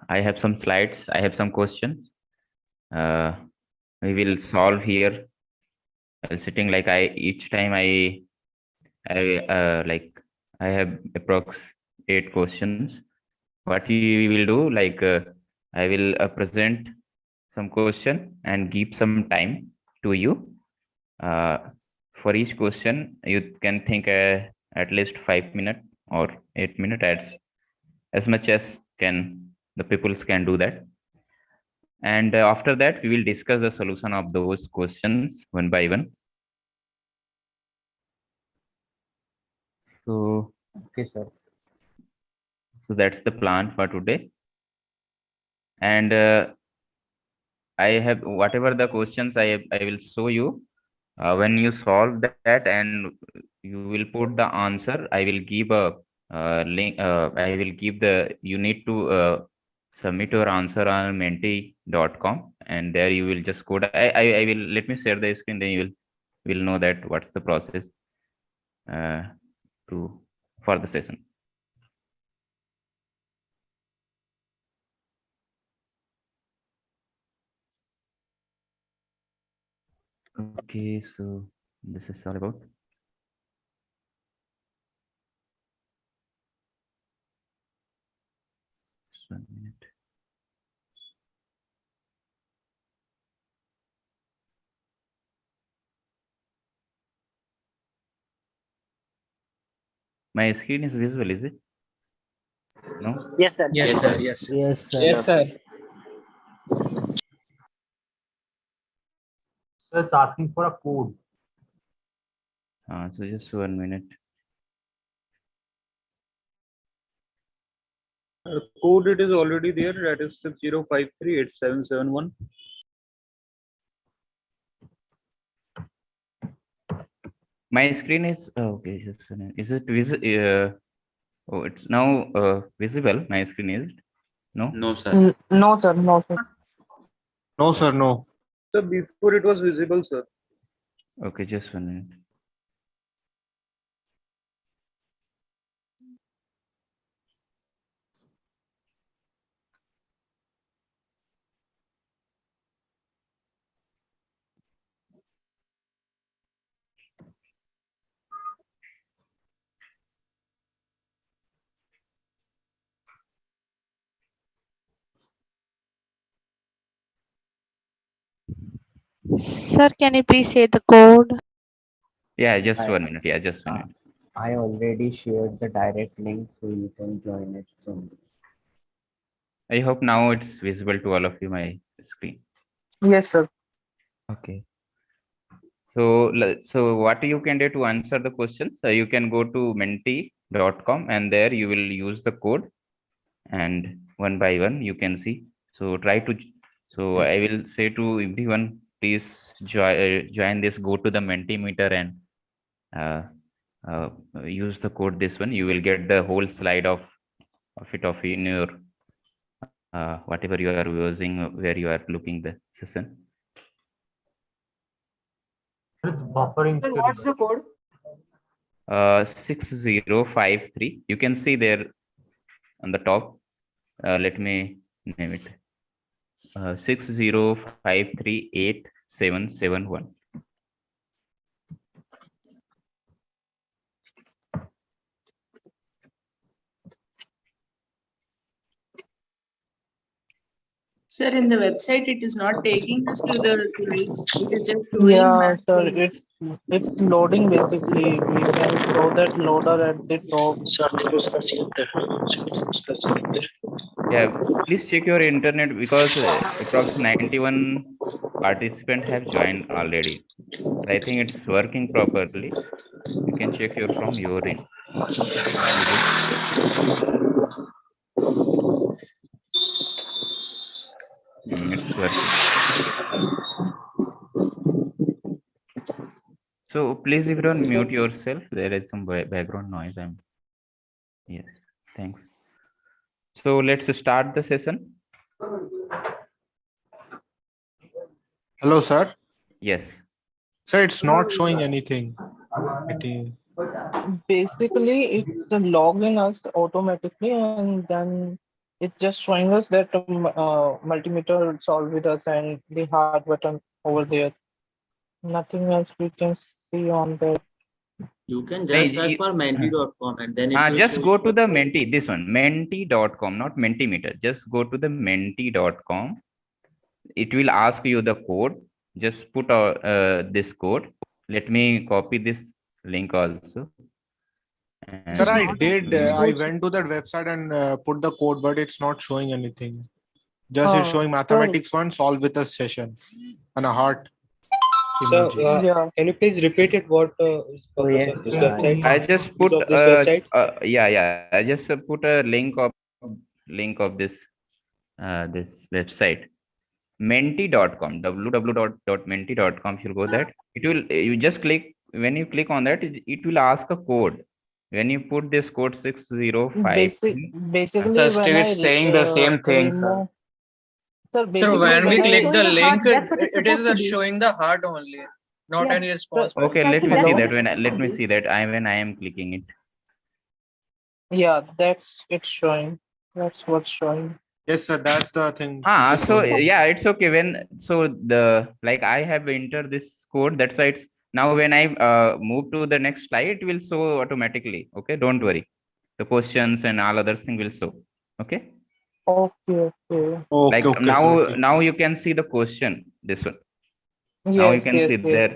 I have some slides. I have some questions. We will solve here. While sitting, like each time like I have approx 8 questions. What we will do, like I will present some question and give some time to you. For each question, you can think at least 5 minutes or 8 minutes, as much as can the peoples can do that. And after that, we will discuss the solution of those questions one by one. So, Okay, sir. so that's the plan for today. And I have whatever the questions I will show you. When you solve that and you will put the answer, I will give a link. I will give you need to submit your answer on menti.com, and there you will just code. I will let me share the screen, then you will know that what's the process uh, to for the session. Okay, so this is all about. Just 1 minute. My screen is visible, is it? No? Yes, sir. Yes, sir. Yes, sir. Yes, sir. Yes, sir. So it's asking for a code. So just 1 minute. Code it is already there. That is 60538771. My screen is okay. Just a minute. Is it visible? Oh, it's now visible. My screen is no. No, sir. No, sir. No, sir. No, sir. No. So before it was visible, sir. Okay, just 1 minute. Sir, can you please say the code? Yeah, just 1 minute. Yeah, just 1 minute. I already shared the direct link, so you can join it from. I hope now it's visible to all of you. My screen. Yes, sir. Okay. So what you can do to answer the questions? You can go to menti.com, and there you will use the code, and one by one you can see. So try to. So I will say to everyone, please join this. Go to the Mentimeter and use the code. This one you will get the whole slide of it in your whatever you are using, where you are looking the session. It's buffering. Sir, what's the code? 6053. You can see there on the top. Let me name it. 60538771. Sir, in the website, it is not taking us to the slides. It is just showing Yeah, math. sir. It's loading basically. We can show that loader at the top. Yeah, please check your internet, because approximately 91 participants have joined already. So I think it's working properly. You can check from your end. It's working. So please, everyone, mute yourself. There is some background noise. Yes, thanks. So let's start the session. Hello, sir. Yes. Sir, it's not showing anything. Basically, it's logging us automatically, and then It's just showing us that multimeter solved with us and the heart button over there. Nothing else we can see on that. You can No, just search for menti.com and then it will just show go you to what the Menti, this one, menti.com, not Mentimeter. Just go to the menti.com. It will ask you the code. Just put this code. Let me copy this link also. Sir, I And did. I went to that website and put the code, but it's not showing anything. Just it's showing Sir, mathematics one solve with a session and a heart So, emoji. yeah. can you please repeat it? What is Oh purpose yes, of this Same for website? me I also. just Use put of this website? yeah, I just put a link of this website, menti.com, www.menti.com. If you go that, it will, you just click, when you click on that, it will ask a code. When you put this code 605, Basically, Sir, when still I it's saying the same thing, sir. remove, sir, So basically when we when It's click I the showing a heart. link, That's what it's it is supposed to be. showing the heart only, not Yeah. any sir, response okay, value. let Exactly. me That's see hello, what that it's supposed to let me be. see that when I am clicking it. yeah, that's it's showing. That's what's showing. Yes, sir. That's the thing. Just So showing me. yeah, it's okay. When so the like I have entered this code, that's why it's now when I move to the next slide, it will show automatically. Okay, don't worry. The questions and all other thing will show. Okay, Okay, okay. Okay, like okay, sir. Okay. now you can see the question. This one. Now you Yes, can yes, see yes. there.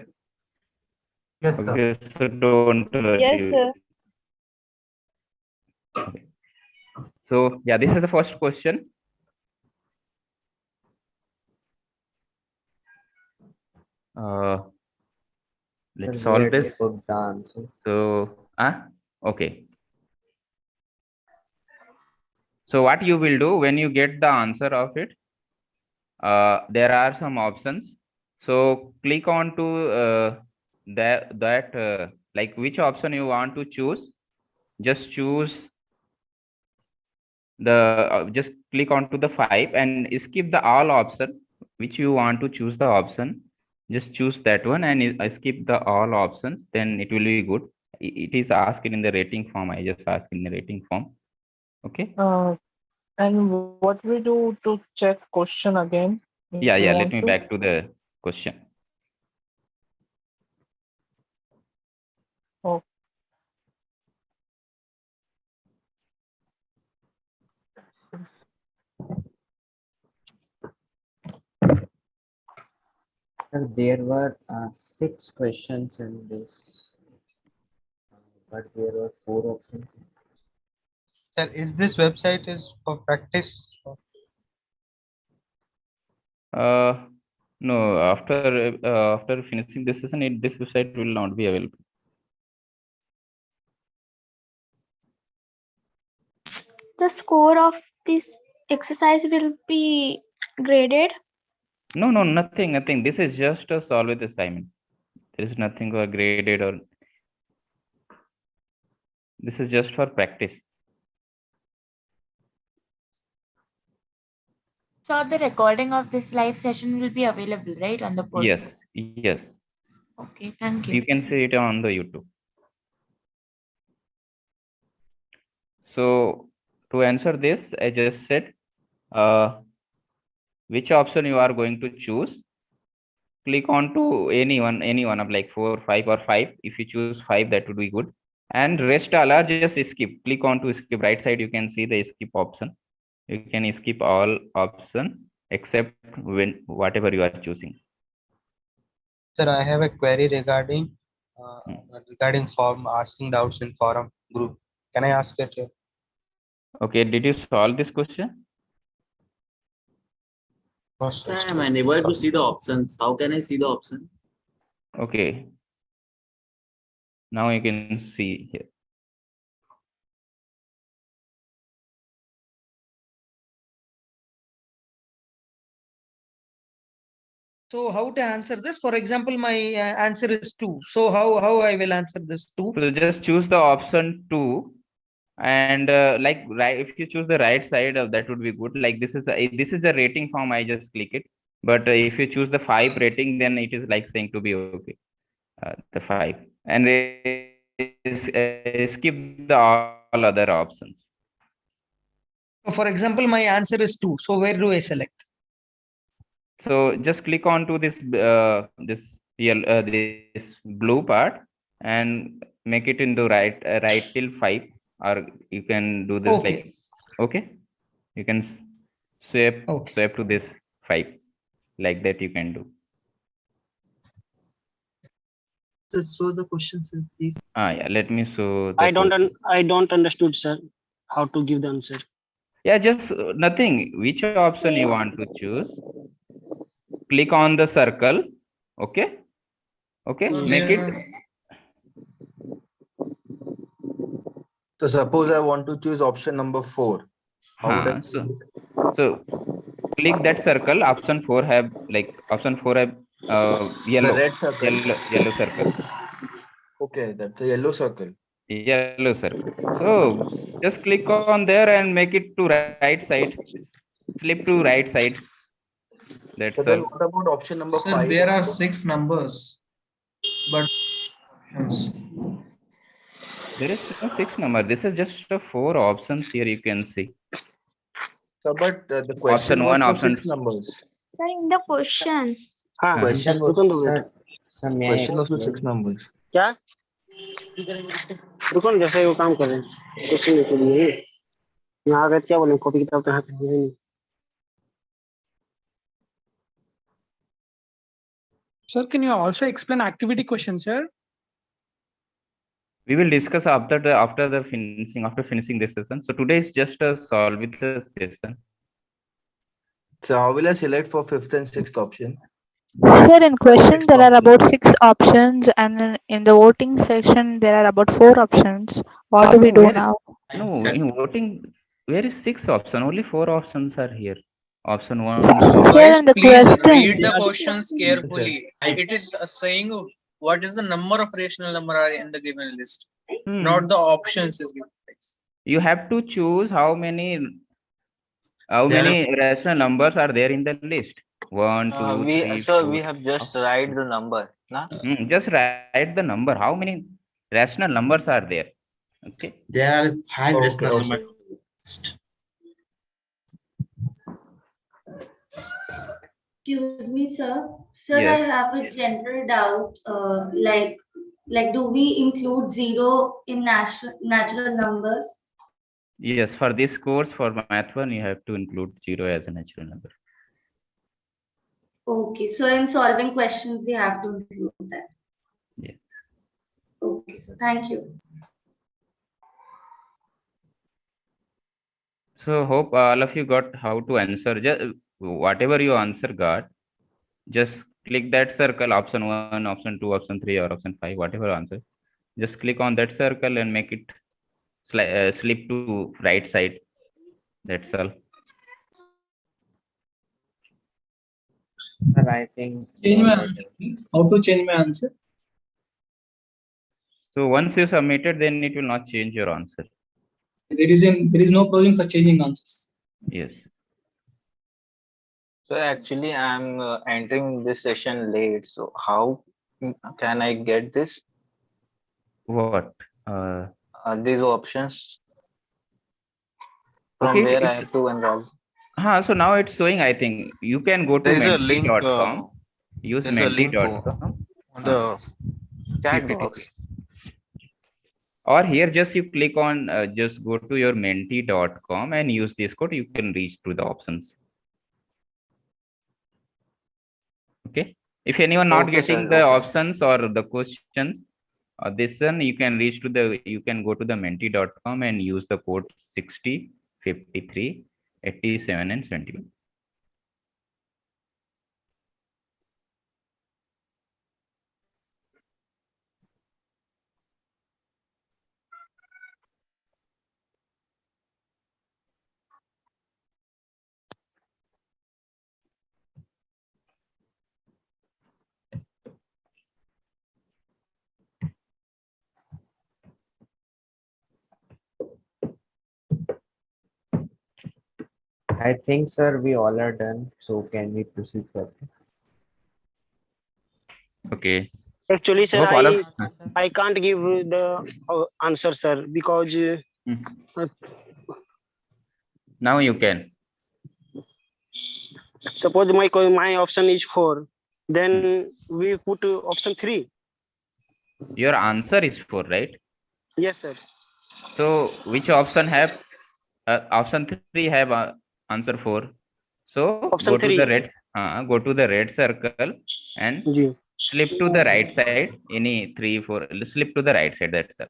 Yes, sir. Okay, so don't Yes, worry. sir. Okay. So yeah, this is the first question. Uh, sir, let's we solve already this. put the answer. So okay. So what you will do when you get the answer of it, there are some options. So click on to that like which option you want to choose. Just choose the just click on to the 5 and skip the all option which you want to choose the option. Just choose that one and skip the all options. Then it will be good. It is asked in the rating form. I just asked in the rating form. Okay. And what we do to check question again if we Yeah. Let want me to? back to the question. Oh, Sir, there were 6 questions in this, but there were 4 options. Sir, is this website is for practice? Uh, no, after finishing this session, this website will not be available. The score of this exercise will be graded. No, nothing. This is just a solved assignment. There is nothing graded or this is just for practice. So the recording of this live session will be available, right, on the portal? Yes. Okay, thank You you. can see it on the YouTube. So to answer this, I just said which option you are going to choose. Click on to any one of like 4, 5 or 5. If you choose 5, that would be good. And rest all are just skip. Click on to skip. Right side you can see the skip option. You can skip all option except when whatever you are choosing. Sir, I have a query regarding Hmm. form asking doubts in forum group. Can I ask it here? Okay, did you solve this question? No, Sir, sir, I am still. unable to see the options. How can I see the option? Okay. Now you can see here. So how to answer this? For example, my answer is 2. So how I will answer this 2? So just choose the option 2 and like right, if you choose the right side of that would be good. Like this is a rating form. I just click it. But if you choose the 5 rating, then it is like saying to be okay. The 5 and skip the all other options. So for example, my answer is 2. So where do I select? So just click on to this this blue part and make it into right till 5, or you can do this Okay. like, okay, you can swipe to this 5, like that you can do. So show the questions, please. Yeah, let me show the I don't question. I don't understood, sir, how to give the answer. Yeah, just nothing. Which option you want to choose? Click on the circle. Okay. Make it. So suppose I want to choose option number 4. How would I So click that circle. Option 4 have yellow, the red circle? yellow circle. Okay, that's the yellow circle. Yellow circle. So just click on there and make it to right side. Flip to right side. That's So then all. what about option number Sir, 5? there are 6 numbers, but options. There is no 6 number. This is just 4 options here. You can see. So, but the question Option was 1, for option 6 numbers. Sir, in the question. Question was sir, may I question was for 6 explain? numbers. क्या रुको ना, जैसे वो काम कर रहे हैं question लिख लिए यहाँ आ गए क्या बोले कॉपी किताब तो यहाँ पे है नहीं. Sir, can you also explain activity questions, sir? We will discuss after finishing this session. So today is just a solve with the session. So how will I select for 5th and 6th option? Sir, in question there are about 6 options, and in the voting section there are about 4 options. What do we do now? No, in voting, where is 6 option? Only 4 options are here. Option 1, 2. Sir, in the Please question. read the questions carefully. It is saying what is the number of rational number are in the given list, not the options is given. You have to choose how many rational numbers are there in the list. 1, 2, 3, 4. we have just write the number, na? Just write the number. How many rational numbers are there? Okay. There are 5 rational Okay. numbers. Excuse me, sir. Sir, Yes. I have a general doubt. Like, do we include 0 in natural numbers? Yes, for this course, for math 1, you have to include 0 as a natural number. Okay, so in solving questions, we have to include that. Yeah. Okay, so thank you. So hope all of you got how to answer. Just whatever you answer got, just click that circle, option 1, option 2, option 3, or option 5, whatever answer. Just click on that circle and make it slip to right side. That's all. Sir, I think. Change my answer. How to change my answer? So once you submitted, then it will not change your answer. There is no problem for changing answers. Yes. So actually I'm entering this session late. So how can I get this? What? These options. From Okay, where I have to enroll. So now it's showing, I think you can go to There is a link, menti.com, use there's a link menti.com. on the Chat PPT. box. Or here just you click on, just go to your menti.com and use this code, you can reach to the options. Okay. If anyone not Okay, getting sir. the Okay, options or the questions, this one you can reach to you can go to the menti.com and use the code 60, 53, 87 and 71. I think, sir, we all are done. So can we proceed further? Okay. Actually, sir, Hope all of- I can't give the answer, sir, because Now you can. Suppose my option is 4, then we put option 3. Your answer is 4, right? Yes, sir. So which option have option 3 have answer 4? So Option go to the 3. red circle and Ji. slip to the right side. Any 3, 4, slip to the right side. That's all.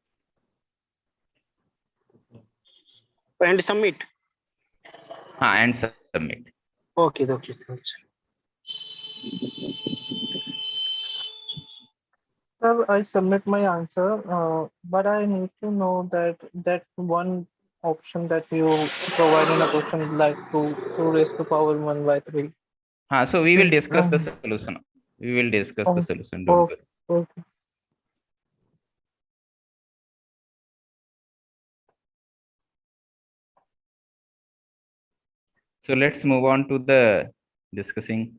And submit. And submit. Okay, okay. Sir, I submit my answer, but I need to know that one option that you provide in a question like 2 raised to power 1 by 3. So we will discuss the solution. We will discuss the solution. Don't worry. Okay. So let's move on to the discussing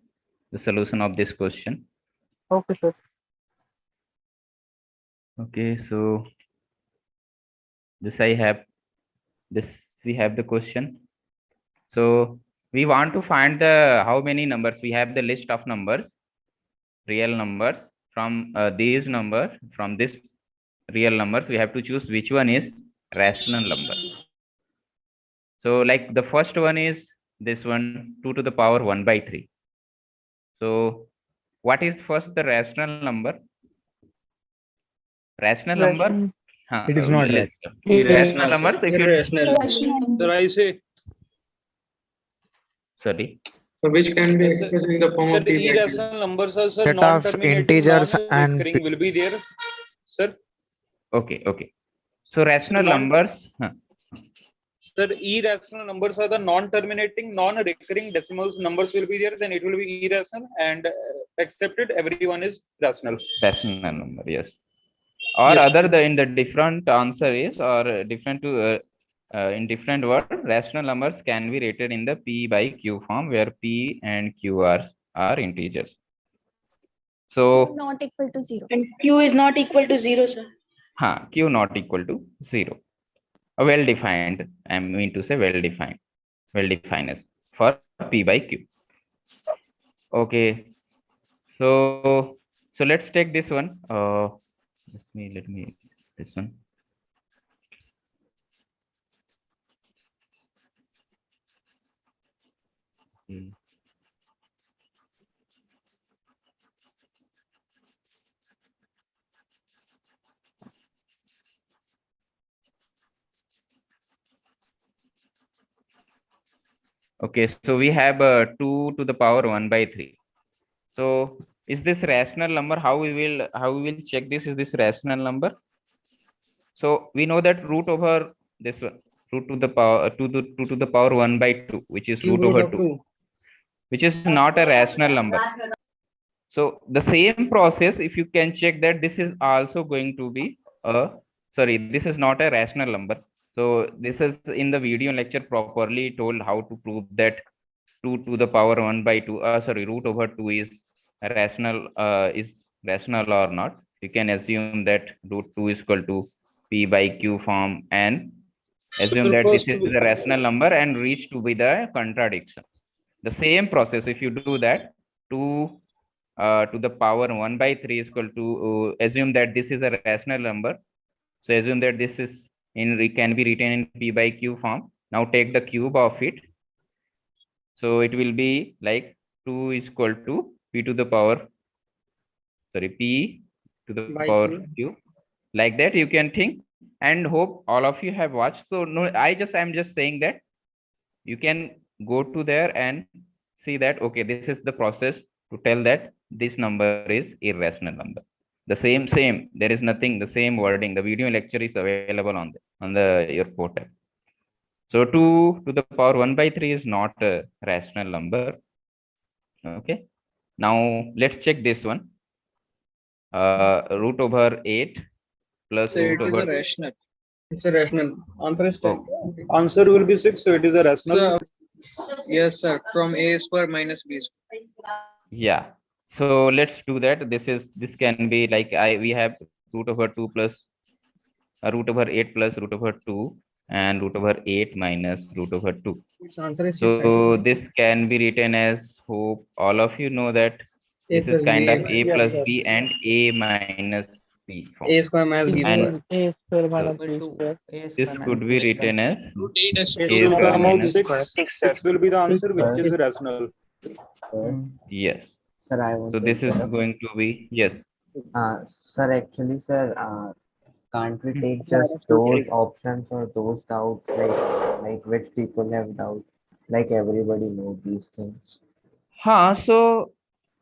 the solution of this question. Okay, sir. Okay, so we have the question. So we want to find the how many numbers. We have the list of numbers, real numbers. From these numbers, from this real numbers, we have to choose which one is rational number. So like the first one is this one, 2 to the power 1 by 3. So what is first the rational number? Rational number? It is not right. Irrational numbers. If you Sir, I say. Sorry. So which can be expressed in the form Sir, of p by q. irrational numbers are Set of non-terminating, integers and non-recurring will be there. Sir. Okay. So rational numbers. Sir, irrational numbers are the non-terminating, non-recurring decimals numbers will be there. Then it will be irrational, and accepted. Everyone is rational. Rational number, yes. Or Yes. other in the different answer is or different to in different word, rational numbers can be rated in the p by q form where p and q are integers. So not equal to 0. And q is not equal to 0, sir. Q not equal to 0. Well defined. I mean to say well defined. Well defined as for p by q. Okay. So let's take this one. Let me this one. Okay, so we have 2 to the power 1 by 3. So is this rational number? How we will check this? Is this rational number? So we know that root over this one, root to the power 2 to the power 1 by 2, which is root over 2, which is not a rational number. So the same process, if you can check that this is also going to be this is not a rational number. So this is in the video lecture properly told how to prove that 2 to the power 1 by 2 root over 2 is rational or not. You can assume that root 2 is equal to p by q form and assume that this is a rational number and reach to be the contradiction. The same process, if you do that, 2 to the power 1 by 3 is equal to assume that this is a rational number. So assume that this is can be written in p by q form. Now take the cube of it. So it will be like 2 is equal to p to the power p to the power q. Like that you can think, and hope all of you have watched. So no, I'm just saying that you can go to there and see that okay, this is the process to tell that this number is irrational number. The same there is nothing, the same wording. The video lecture is available on your portal. So 2 to the power 1 by 3 is not a rational number. Okay, now let's check this one. Root over 8 plus So root it is over a rational. It's a rational. Answer is 10. Answer will be 6, so it is a rational. Yes, sir. From a square minus b square. Yeah. So let's do that. This can be like we have root over 2 plus root over 8 plus root over 2, and root over 8 minus root over 2. Its answer is 6. So this can be written as, hope all of you know that this is kind of a Yes, plus sir. b and a minus b form. A square minus b And square. A square minus so b square. this could be written as Root 8 a is square will come out minus 6 will be the answer, which is rational. yes. Sir, I So want to this is interrupt. going to be yes. Sir, actually, sir, can't we take just those options or those doubts, like which people have doubt, like everybody knows these things. So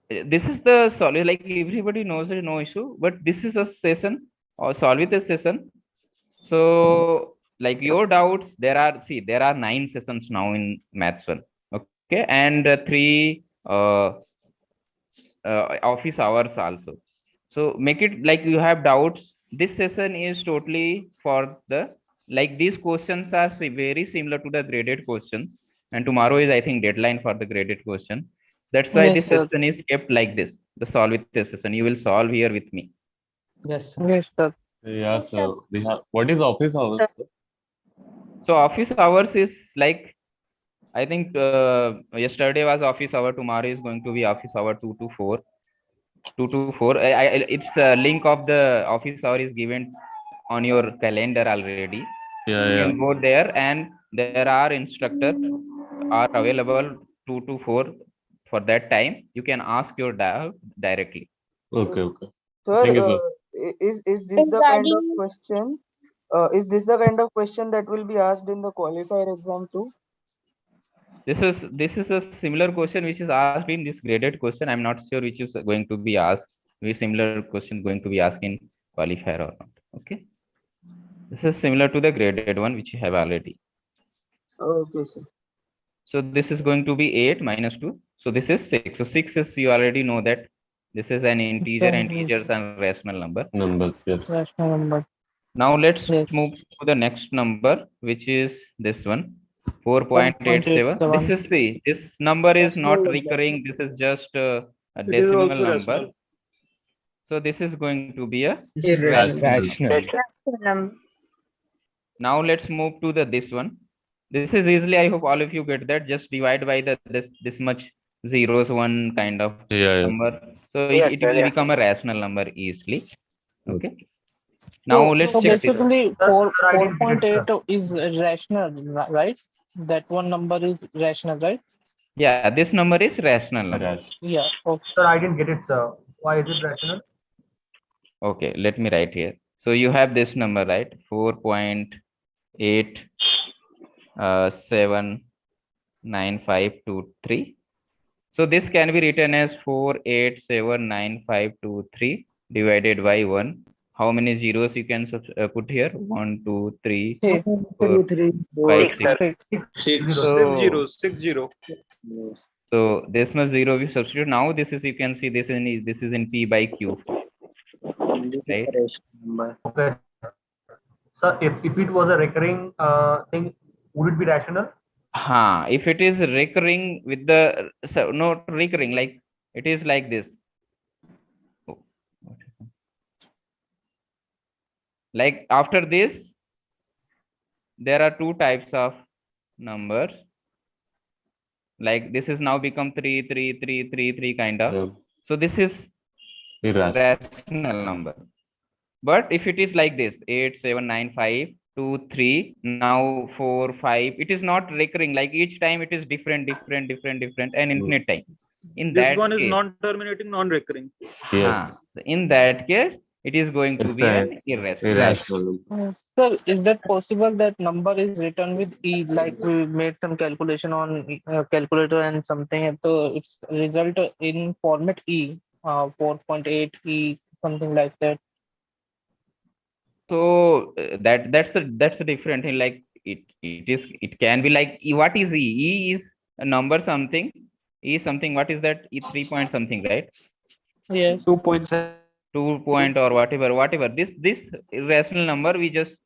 this is the solve, like everybody knows it, no issue, but this is a session or solve with a session. So like your doubts, there are 9 sessions now in maths 1. Okay, and 3 office hours also. So make it like you have doubts. This session is totally for the, like these questions are very similar to the graded questions, and tomorrow is I think deadline for the graded question. That's why Yes, this sir. session is kept like this, the solve with this session. You will solve here with me. Yes, sir. Yes, sir. Yeah, so we have, what is office hours? So office hours is like, I think yesterday was office hour, tomorrow is going to be office hour 2 to 4. 2 to 4. It's a link of the office hour is given on your calendar already. Yeah, You yeah. can go there, and there are instructors are available 2 to 4 for that time. You can ask your doubt directly. Okay, okay. Sir, Thank you, sir. is this the kind of question? Is this the kind of question that will be asked in the qualifier exam too? This is a similar question which is asked in this graded question. I'm not sure which is going to be asked. Which similar question going to be asked in qualifier or not. Okay. This is similar to the graded one which you have already. Okay, sir. So this is going to be 8 minus 2. So this is 6. So 6 is, you already know that this is an integer. Integers and rational number. Numbers, yes. Rational number. Now let's Yes. move to the next number, which is this one, 4.87. This is, see, this number is not recurring. This is just a It is decimal also number. rational. So this is going to be a Irrational. Now let's move to the this one. This is easily, I hope all of you get that. Just divide by the this much zeros, one kind of number. So it will become a rational number easily. Okay. Now let's so check this. basically 4.8 is rational, right? That one number is rational, right? Yeah, this number is rational number. Yeah. Okay. Sir, I didn't get it, sir. Why is it rational? Okay, let me write here. So you have this number, right? 4.8 79523. So this can be written as 4879523 divided by 1. How many zeros you can put here? 1, 2, 3, 4, 5, 6. So 6 0. so this much zero we substitute. Now this is, you can see this is in P by Q form. Right? Okay. Sir, if it was a recurring thing, would it be rational? If it is recurring with the, so not recurring, like it is like this. Like after this, there are two types of numbers. Like this is now become 3, 3, 3, 3, 3 kind of. So this is rational number. But if it is like this, 8, 7, 9, 5, 2, 3, now 4, 5, it is not recurring. Like each time it is different, and infinite time. In This that one is case, non-terminating, non-recurring. Yes. in that case, it is going to be an irrational. Sir, is that possible that number is written with E, like we made some calculation on calculator and something, so it's result in format E, 4.8 E, something like that. So that's a different thing. Like it can be like E. What is E? E is a number something. E is something. What is that? E 3 point something, right? Yes. 2.7. 2 point or whatever. This irrational number we just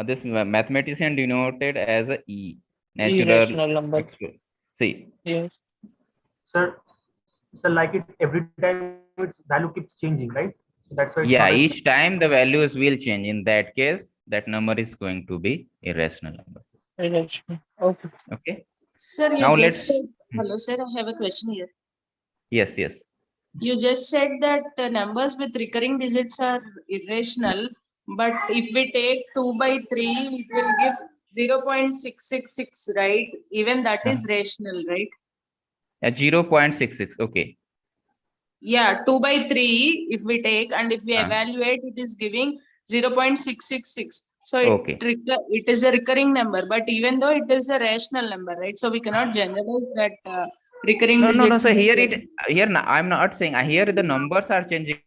this mathematician denoted as a E, natural Irrational number. See. Yes. Sir, like it every time its value keeps changing, right? That's why it's Yeah, not a each time the values will change. In that case, that number is going to be irrational number. Irrational. Okay. Okay. Sir, you Now just let's. said, hello, sir, I have a question here. Yes, yes. You just said that numbers with recurring digits are irrational, but if we take 2 by 3, it will give 0.666, right? Even that is rational, right? 0.66. Okay. Yeah, 2 by 3, if we take and if we evaluate, it is giving 0.666. So Okay. it is a recurring number, but even though it is a rational number, right? So we cannot generalize that recurring No. digits. So here I'm not saying here the numbers are changing.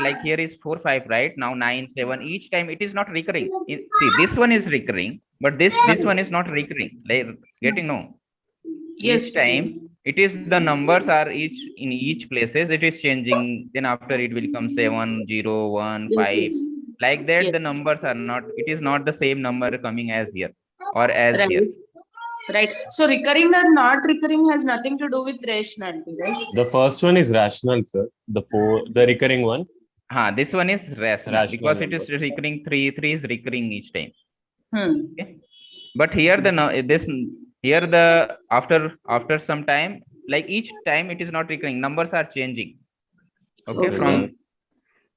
Like here is 4, 5, right? Now 9, 7. Each time it is not recurring. See, this one is recurring, but this one is not recurring. Like getting no. Yes. Each time it is the numbers are in each places it is changing. Then after it will come 7, 0, 1, 5. Like that the numbers are not. It is not the same number coming as here or as Right. here. Right. So recurring or not recurring has nothing to do with rationality, right? The first one is rational, sir. The recurring one. This one is rational because number. it is recurring 3 is recurring each time. Okay. But here after some time, like each time it is not recurring. Numbers are changing. Okay.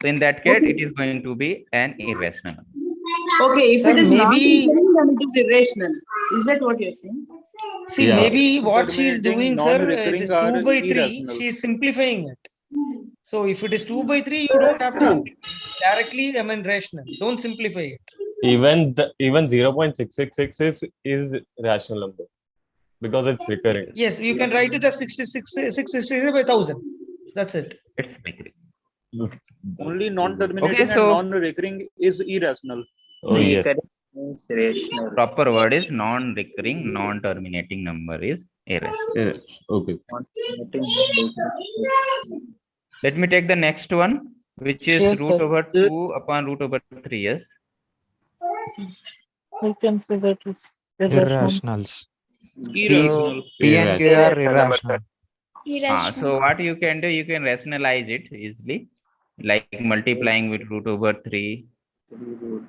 So in that case, it is going to be an irrational. Okay, if Sir, it is not maybe- recurring, then it is irrational. Is that what you're saying? See, maybe what she is doing, sir, it non-recurring is are 2 by 3. irrational. She is simplifying it. So if it is 2 by 3, you don't have to simplify directly. I mean, rational. Don't simplify it. Even 0.666 is rational number because it's recurring. Yes, you can write it as 666 by 1000. That's it. It's recurring. Only non-terminating Okay, so- and non-recurring is irrational. Oh yes. Rational. Proper word is non-recurring, non-terminating number is irrational. Okay. Let me take the next one, which is Yes, root sir. over 2 upon root over 3. Yes. We can say that it's irrational. Irrationals. Irrational. P and Q are Irrational. irrational. So what you can do, you can rationalize it easily, like multiplying with root over 3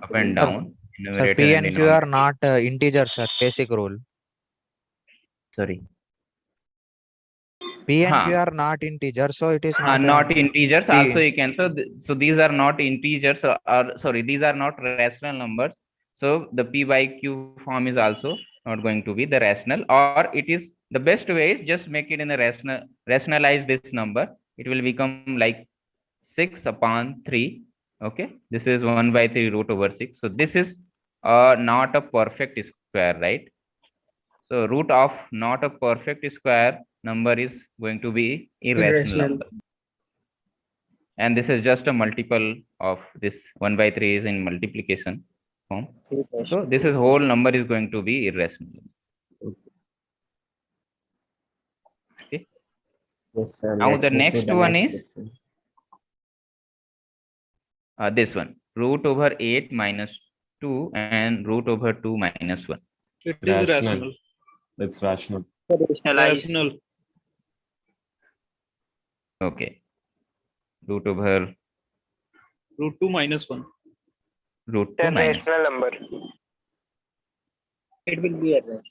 up and down. Sir, P and Q are not integers, sir. Basic rule. Sorry. P and Q are not integers, so it is not. Not integers. P. Also, you can so these are not integers. Or sorry, these are not rational numbers. So the P by Q form is also not going to be the rational. Or it is the best way is just make it in a rationalize this number. It will become like 6 upon 3. Okay, this is 1 by 3 root over 6. So this is not a perfect square, right? So root of not a perfect square number is going to be irrational number. And this is just a multiple of this 1 by 3 is in multiplication form. So this is whole number is going to be irrational. Okay. Yes, sir. Now Let's the move to next the one next is question. this one, root over 8 minus 2 and root over 2 minus 1. It is rational. It's rational. Rational. Okay. Root over Root 2 minus 1. root 2 minus Rational number. It will be a rational.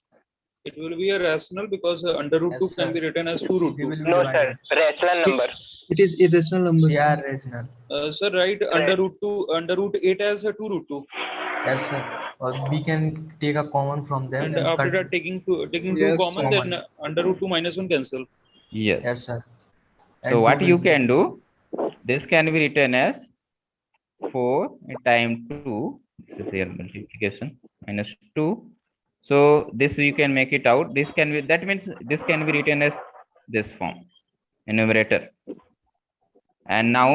It will be a rational because under root 2 can be written as 2 root 2. No, sir. Rational number. It is irrational number. Yeah, rational. Sir, right, under root 8 as 2 root 2. Yes, sir. We can take a common from them. And after that, taking two Yes, common, common. then under root 2 minus 1 cancel. Yes. Yes, sir. So And what 2 you will be- can do, this can be written as 4 times 2. This is here multiplication minus 2. So this you can make it out. This can be, that means this can be written as this form, numerator. And now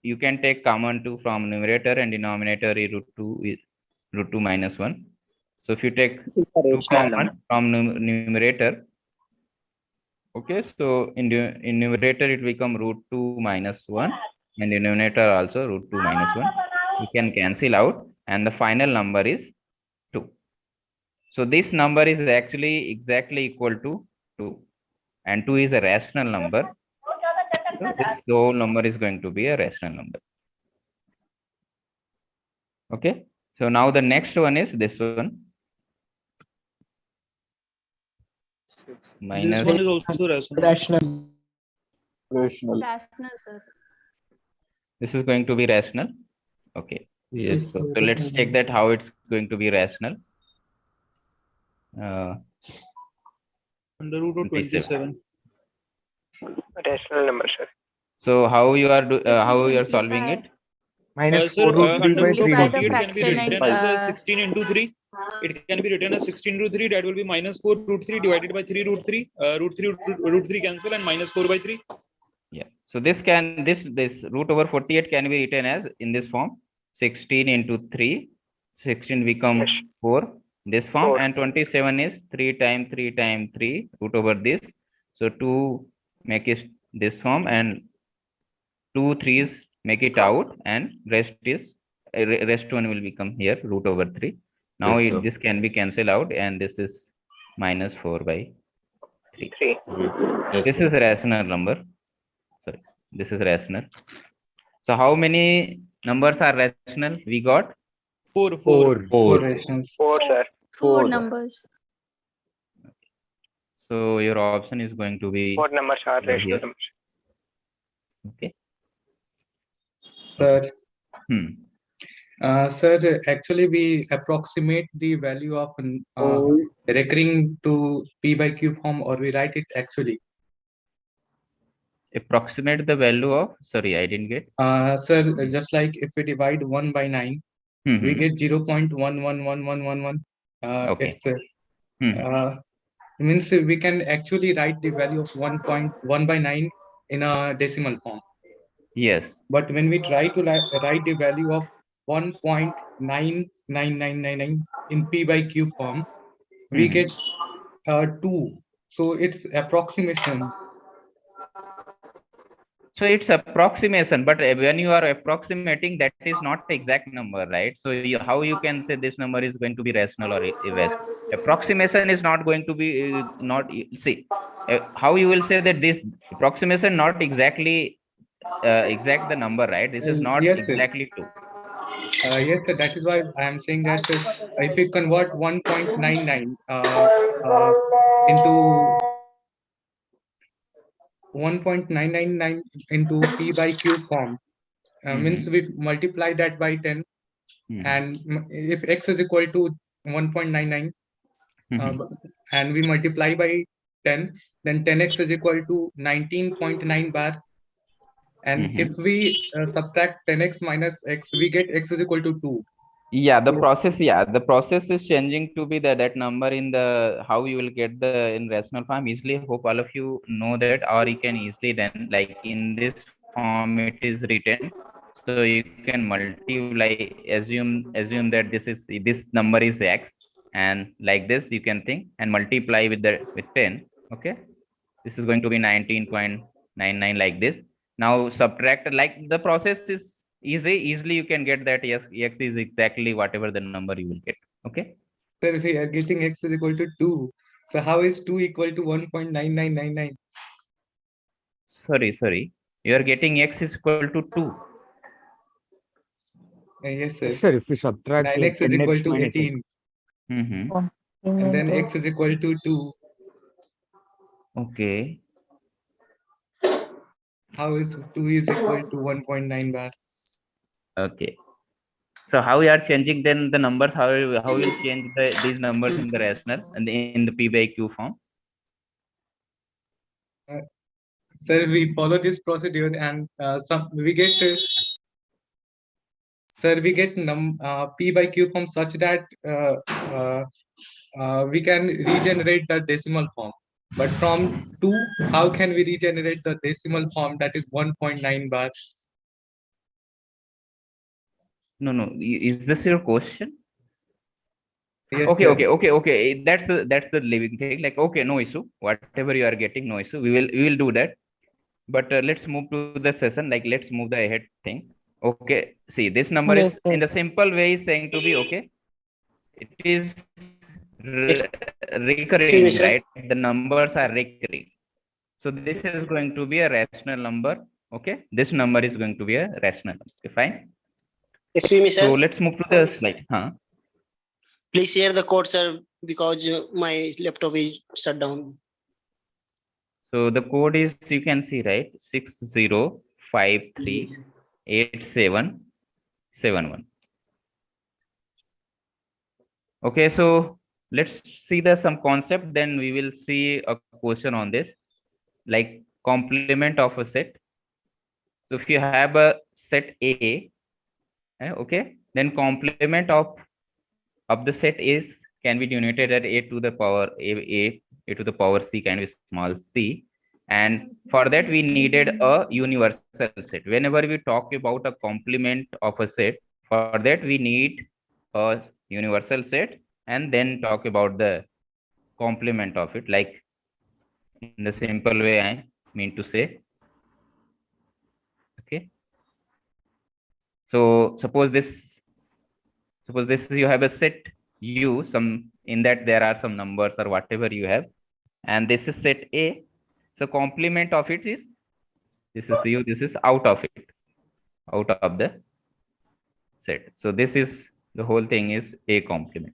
you can take common 2 from numerator, and denominator is root 2 minus 1. So if you take 2 common from numerator, okay, so in numerator it become root 2 minus 1, and denominator also root 2 minus 1. You can cancel out, and the final number is 2. So this number is actually exactly equal to 2, and 2 is a rational number. So this whole number is going to be a rational number. Okay. So now the next one is this one. Minus. This one is also rational. Rational. Rational, sir. This is going to be rational. Okay. Yes. So let's check that how it's going to be rational. Under root of 27. Rational number, sir. So how you are how you are solving it? Sir, under root of Simplify the 48 can be fraction written and as 16 into 3. It can be written as 16 into 3. That will be minus 4 root 3 divided by 3 root 3. Root 3 cancel and minus 4 by 3. Yeah. So this root over 48 can be written as in this form 16 into 3. 16 become 4. This form 4. And 27 is 3 times 3 times 3 root over this. So 2 make it this form and 2 3's make it out and rest one will become here root over 3. Now Yes, this can be cancelled out and this is minus 4 by 3. Yes, This sir. is a rational number. Sorry, this is rational. So how many numbers are rational? We got 4. rationals. 4, sir. four numbers. So your option is going to be 4 numbers are over rational here. numbers. Okay. Sir, Hmm. sir, actually we approximate the value of recurring to P by Q form, or we write it actually. Approximate the value of, sorry, I didn't get. Sir, just like if we divide 1 by 9, we get 0.111111. Okay. It's means we can actually write the value of 1.1 by 9 in a decimal form. Yes. But when we try to write the value of 1.99999 in P by Q form, we get 2. So it's approximation. So it's approximation, but when you are approximating, that is not the exact number, right? So how you can say this number is going to be rational or irrational? Approximation is not going to be see how you will say that this approximation not exactly exact the number, right? This is not Yes, sir. exactly 2. Yes, sir. That is why I am saying that if we convert 1.99 into 1.999 into P by Q form, means we multiply that by 10, and if x is equal to 1.99 and we multiply by 10, then 10x is equal to 19.9 bar. And if we subtract 10x minus x, we get x is equal to 2. Yeah, the process is changing to be that number in the how you will get the in rational form easily. Hope all of you know that, or you can easily then like in this form it is written. So you can multiply, assume that this number is x, and like this you can think and multiply with 10. Okay, this is going to be 19.99 like this. Now subtract, like the process is easily you can get that yes, x is exactly whatever the number you will get. Okay, Sir, we are getting x is equal to 2. So how is 2 equal to 1.9999? sorry, you are getting x is equal to 2. Yes, sir. Sir, if we subtract 9x is equal to 18. Mm-hmm. And then x is equal to 2. Okay. How is 2 is equal to 1.9 bar? Okay. So how we are changing then the numbers? How will change these numbers in the rational and in the P by Q form? Sir, we follow this procedure and we get P by Q form such that we can regenerate the decimal form. But from 2, how can we regenerate the decimal form, that is 1.9 bar? No. Is this your question? Yes, okay, sir. okay. That's the living thing. Like, okay, no issue. Whatever you are getting, no issue. We will do that. But let's move to the session. Like, let's move the ahead thing. Okay. See, this number is in the simple way is saying to be okay. It is recurring, right? The numbers are recurring. So this is going to be a rational number. Okay, this number is going to be a rational number. Okay, fine. Excuse me, So sir. let's move to the slide. Please share the code, sir, because my laptop is shut down. So the code is, you can see, right? 60538771. Okay, so let's see the some concept, then we will see a question on this, like complement of a set. So if you have a set A, okay, then complement of the set is can be denoted at a to the power a to the power c can be small c, and for that we needed a universal set. Whenever we talk about a complement of a set, for that we need a universal set, and then talk about the complement of it, like in the simple way I mean to say. Okay, so suppose this you have a set u, some in that there are some numbers or whatever you have, and this is set A. So complement of it is, this is u, this is out of it, out of the set. So this is, the whole thing is A complement.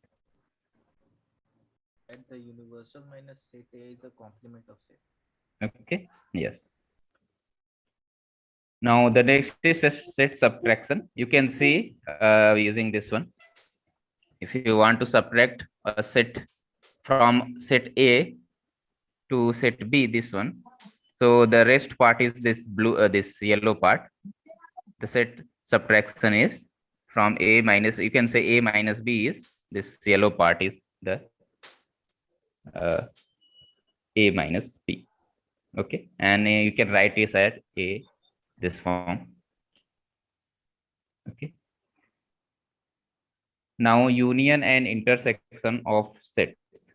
That the universal minus set A is the complement of set. Okay, yes. Now the next is a set subtraction. You can see using this one. If you want to subtract a set from set A to set B, this one. So the rest part is this blue, this yellow part. The set subtraction is from A minus, you can say A minus B is, this yellow part is the A minus B. Okay, and you can write this at A, this form. Okay. Now union and intersection of sets.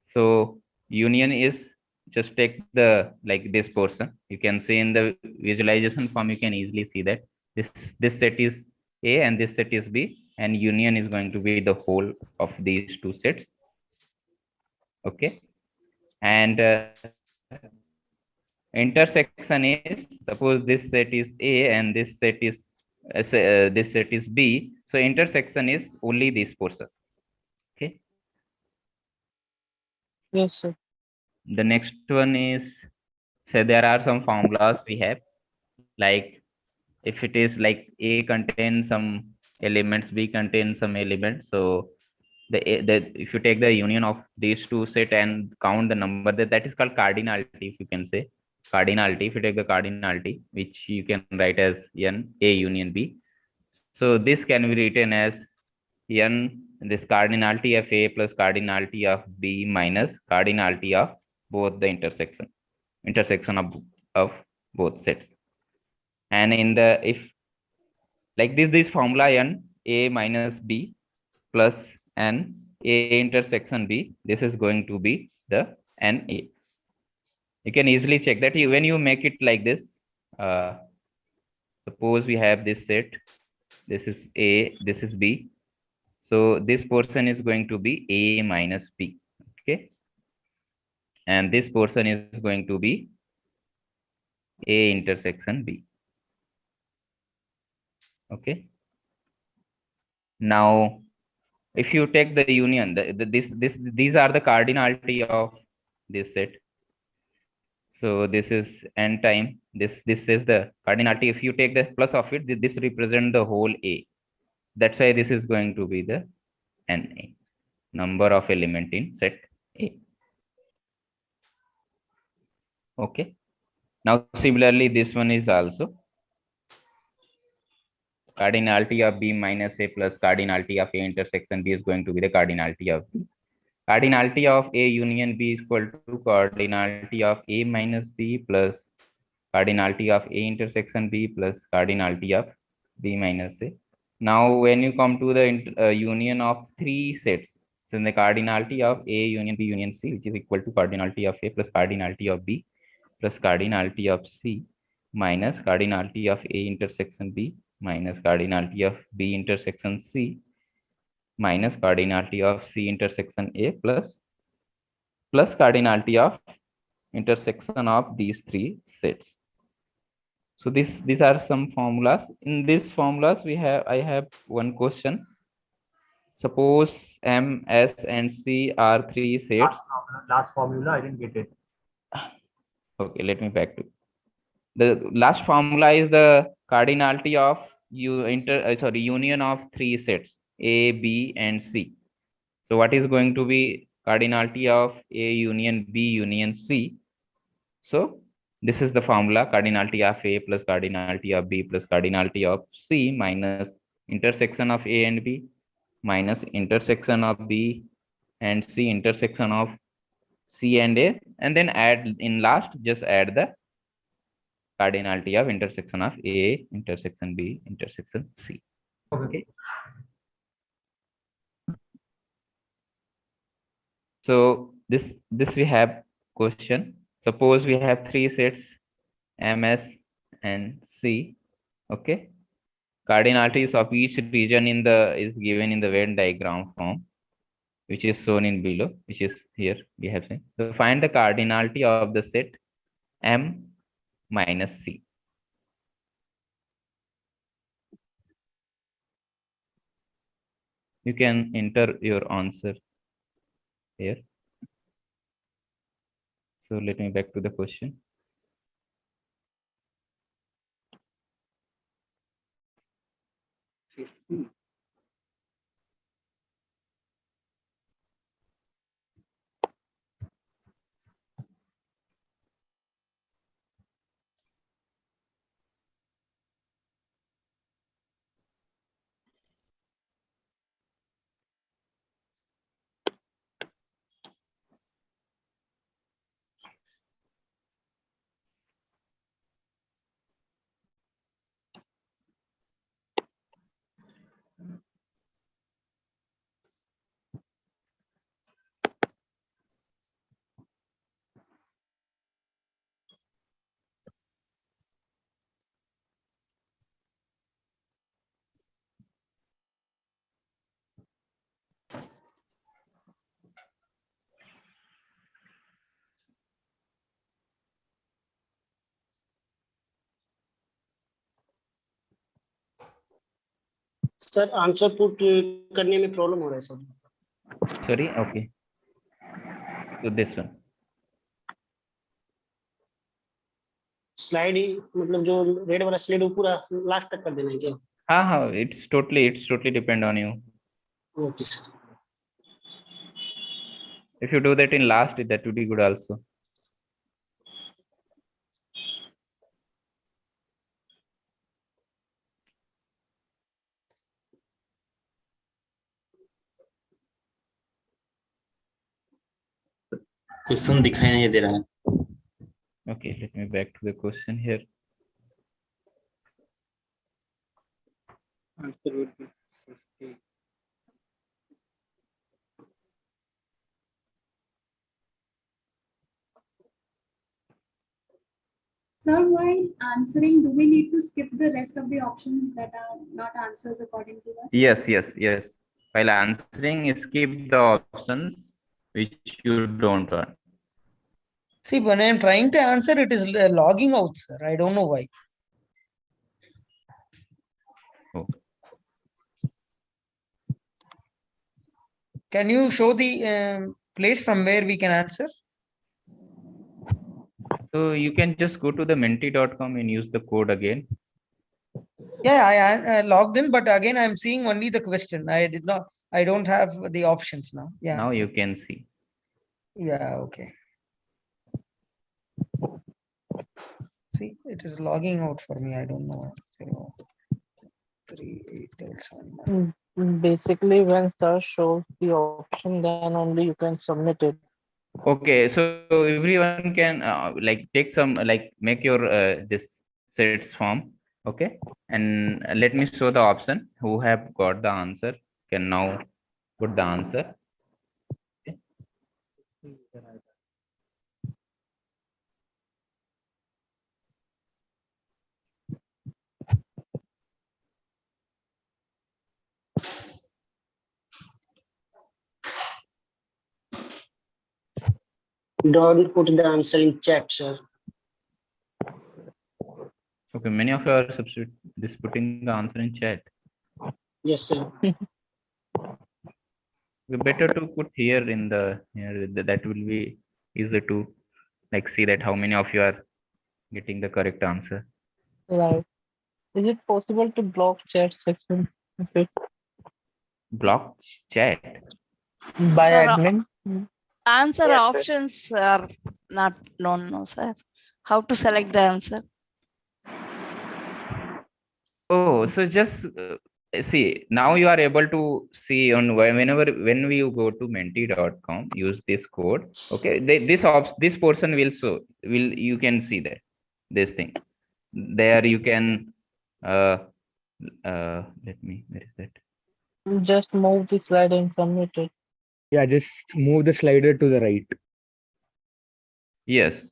So union is, just take the, like this portion, you can see in the visualization form, you can easily see that this set is A and this set is B, and union is going to be the whole of these two sets. Okay, and intersection is, suppose this set is A and this set is this set is B, so intersection is only this portion. Okay. Yes, sir. The next one is, say there are some formulas we have, like if it is like A contains some elements, B contains some elements, so the if you take the union of these two set and count the number, that is called cardinality, if you can say cardinality. If you take the cardinality, which you can write as n A union B, so this can be written as n, this cardinality of A plus cardinality of B minus cardinality of both the intersection of both sets. And in the, if like this formula n A minus B plus n A intersection B, this is going to be the n A. You can easily check that when you make it like this. Suppose we have this set, this is A, this is B, so this portion is going to be A minus B. Okay, and this portion is going to be A intersection B. Okay, now if you take the union, these are the cardinality of this set. So this is n time, this is the cardinality. If you take the plus of it, this represent the whole A. That's why this is going to be the NA, number of element in set A. Okay, now similarly this one is also cardinality of B minus A plus cardinality of A intersection B is going to be the cardinality of B. Cardinality of A union B is equal to cardinality of A minus B plus cardinality of A intersection B plus cardinality of B minus A. Now when you come to the union of three sets, so the cardinality of A union B union C, which is equal to cardinality of A plus cardinality of B plus cardinality of C minus cardinality of A intersection B minus cardinality of B intersection C minus cardinality of C intersection A plus cardinality of intersection of these three sets. So these are some formulas. In these formulas, I have one question. Suppose M, S, and C are three sets. Last formula, I didn't get it. Okay, let me back to the last formula is the cardinality of union of three sets A, B, and C. So what is going to be cardinality of A union B union C? So this is the formula: cardinality of A plus cardinality of B plus cardinality of C minus intersection of A and B minus intersection of B and C intersection of C and A, and then add in last, just add the cardinality of intersection of A intersection B intersection C. Okay. So this we have question. Suppose we have three sets M, S, and C. Okay. Cardinalities of each region is given in the Venn diagram form, which is shown in below, which is here we have seen. So find the cardinality of the set M minus C. You can enter your answer here. So let me back to the question. Sir answer put करने में problem हो रहा है sir. Sorry, okay. So this one. Slide ही मतलब जो red वाला slide वो पूरा लास्ट तक कर देना है क्या? हाँ, it's totally depend on you. Okay, sir. If you do that in last, that would be good also. Question दिखाई नहीं दे रहा है. Okay, let me back to the question here. Answer would be 60. Sir, while answering, do we need to skip the rest of the options that are not answers according to us? Yes. While answering, skip the options which you don't want. See, when I'm trying to answer, it is logging out, sir. I don't know why. Oh. Can you show the place from where we can answer? So you can just go to the menti.com and use the code again. Yeah, I logged in, but again, I'm seeing only the question. I don't have the options now. Yeah. Now you can see. Yeah, okay. See, it is logging out for me. I don't know. 3, 8, 7. Basically, when sir shows the option, then only you can submit it. Okay, so everyone can take some make your this sets form. Okay, and let me show the option. Who have got the answer can now put the answer. Okay. Don't put the answer in chat, sir. Okay, many of you are putting the answer in chat. Yes, sir. We better to put here in the that will be easy to like see that how many of you are getting the correct answer. Right. Is it possible to block chat section? Okay. Block chat. By Sir, admin? answer Yes, sir. options are not known, no, sir. How to select the answer? Oh, so just see, now you are able to see on when we go to menti.com, use this code. Okay, this portion will you can see that this thing there you can let me, where is that? Just move the slide and submit it. Yeah, just move the slider to the right. Yes.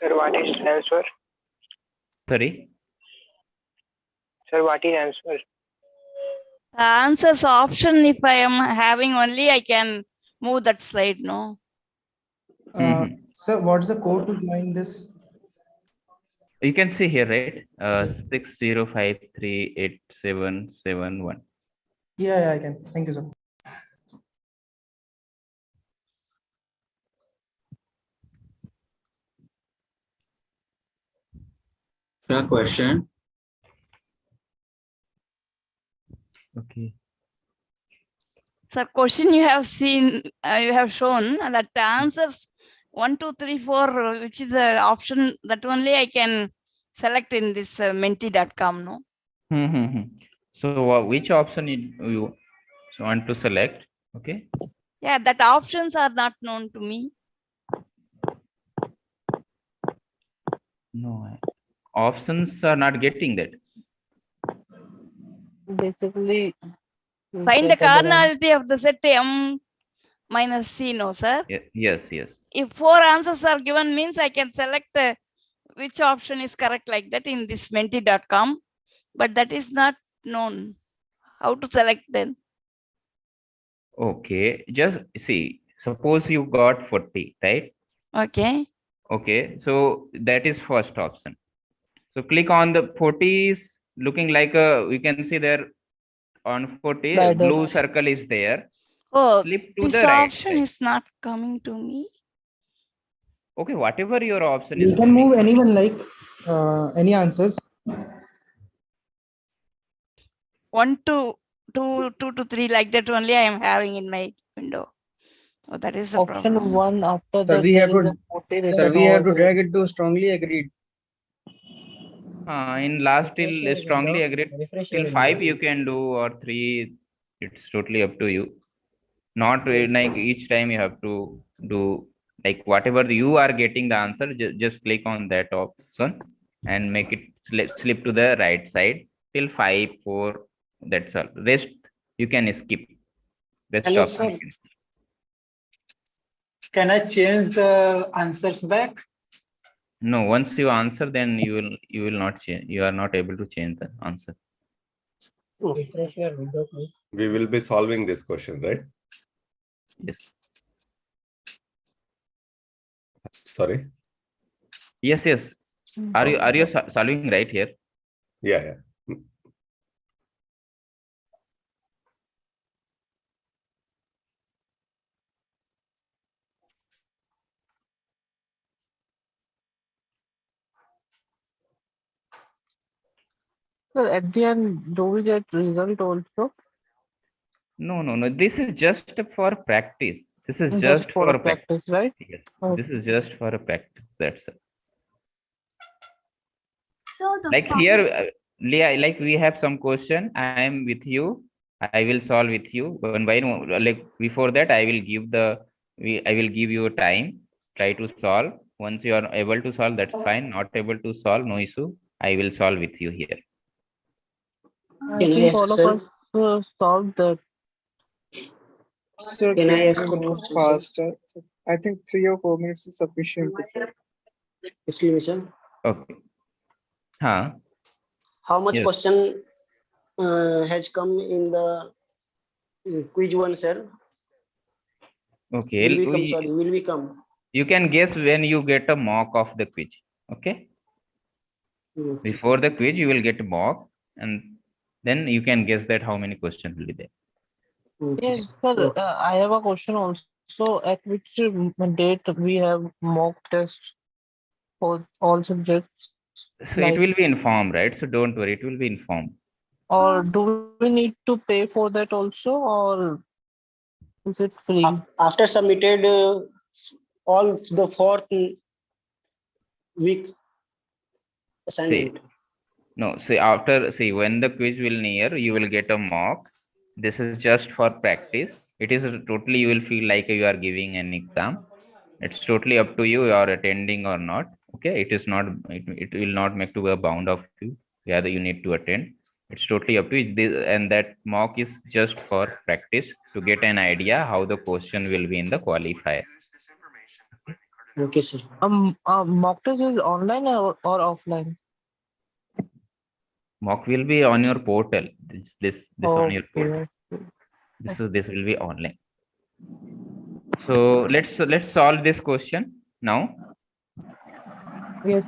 Sir, what is answer? Sorry. Sir, what is answer? The answers option, if I am having only, I can move that slide, no? Sir, what's the code to join this? You can see here, right? 60538771. Yeah, I can. Thank you, sir. Sir, question. Okay. So question you have seen, you have shown that the answers 1, 2, 3, 4, which is the option that only I can select in this menti.com, no? So which option you want to select? Okay. Yeah, that options are not known to me. No, options are not getting that. Basically, Find the cardinality of the set M minus C, no, sir? Yes. If 4 answers are given, means I can select which option is correct like that in this menti.com, but that is not known. How to select then? Okay, just see, suppose you got 40, right? Okay. Okay, so that is first option. So click on the 40 is looking like we can see there on 40, Slider. blue circle is there. Oh, Slip to this the right option side. is not coming to me. Okay, whatever your option You is can coming. move anyone like any answers. 1 to 2, 2 to 3, like that only I am having in my window. So that is the Option problem. 1 after Sir, that we there have is to a 40 Sir, written we have over to there. drag it to strongly agreed. In last till strongly agreed till 5 you can do, or 3, it's totally up to you. Not like each time you have to do like whatever you are getting the answer, just click on that option and make it slip to the right side till 5, 4. That's all. Rest you can skip. Best Hello, option. sir. Can I change the answers back? No, once you answer, then you will not change. You are not able to change the answer. Refresh your window, please. We will be solving this question, right? Yes. Sorry. Yes. Are you solving right here? Yeah. So at the end, do we get result also? No. This is just for practice. This is Just just for for a practice, right? Yes. Okay. This is just for a practice. That's it. So the Like here, Leah, like we have some question. I am with you. I will solve with you one by one. Like before that, I will give I will give you time. Try to solve. Once you are able to solve, that's fine. Not able to solve, no issue. I will solve with you here. I Can I think ask, all of sir? us solved that. Sir, Can I can ask we a move question, sir? faster? I think 3 or 4 minutes is sufficient. Excuse me, sir. Okay. Huh? How much Yes. question has come in the quiz one, sir? Okay. Will we come? Sorry, will we come? You can guess when you get a mock of the quiz. Okay. Before the quiz, you will get a mock, and then you can guess that how many questions will be there. Yes, sir. I have a question also. At which date we have mock tests for all subjects? So it will be informed, right? So don't worry, it will be informed. Or do we need to pay for that also, or is it free? After submitted all the fourth week assignment. No, see, when the quiz will near, you will get a mock. This is just for practice. It is totally, you will feel like you are giving an exam. It's totally up to you are attending or not. Okay, it is not, it will not make to a bound of you. Yeah, you need to attend. It's totally up to you. And that mock is just for practice to get an idea how the question will be in the qualifier. Okay, sir. Mock test is online or offline? Mock will be on your portal. This on your portal. Okay. This will be online. So let's solve this question now. Yes.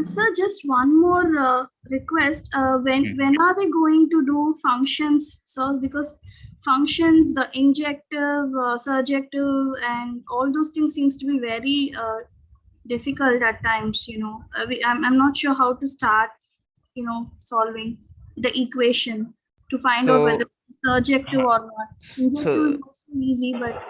Sir, just one more request. When are we going to do functions? So because functions, the injective, surjective, and all those things seems to be very difficult at times. I'm not sure how to start. Solving the equation to find out whether it's surjective or not. Injective is also easy, but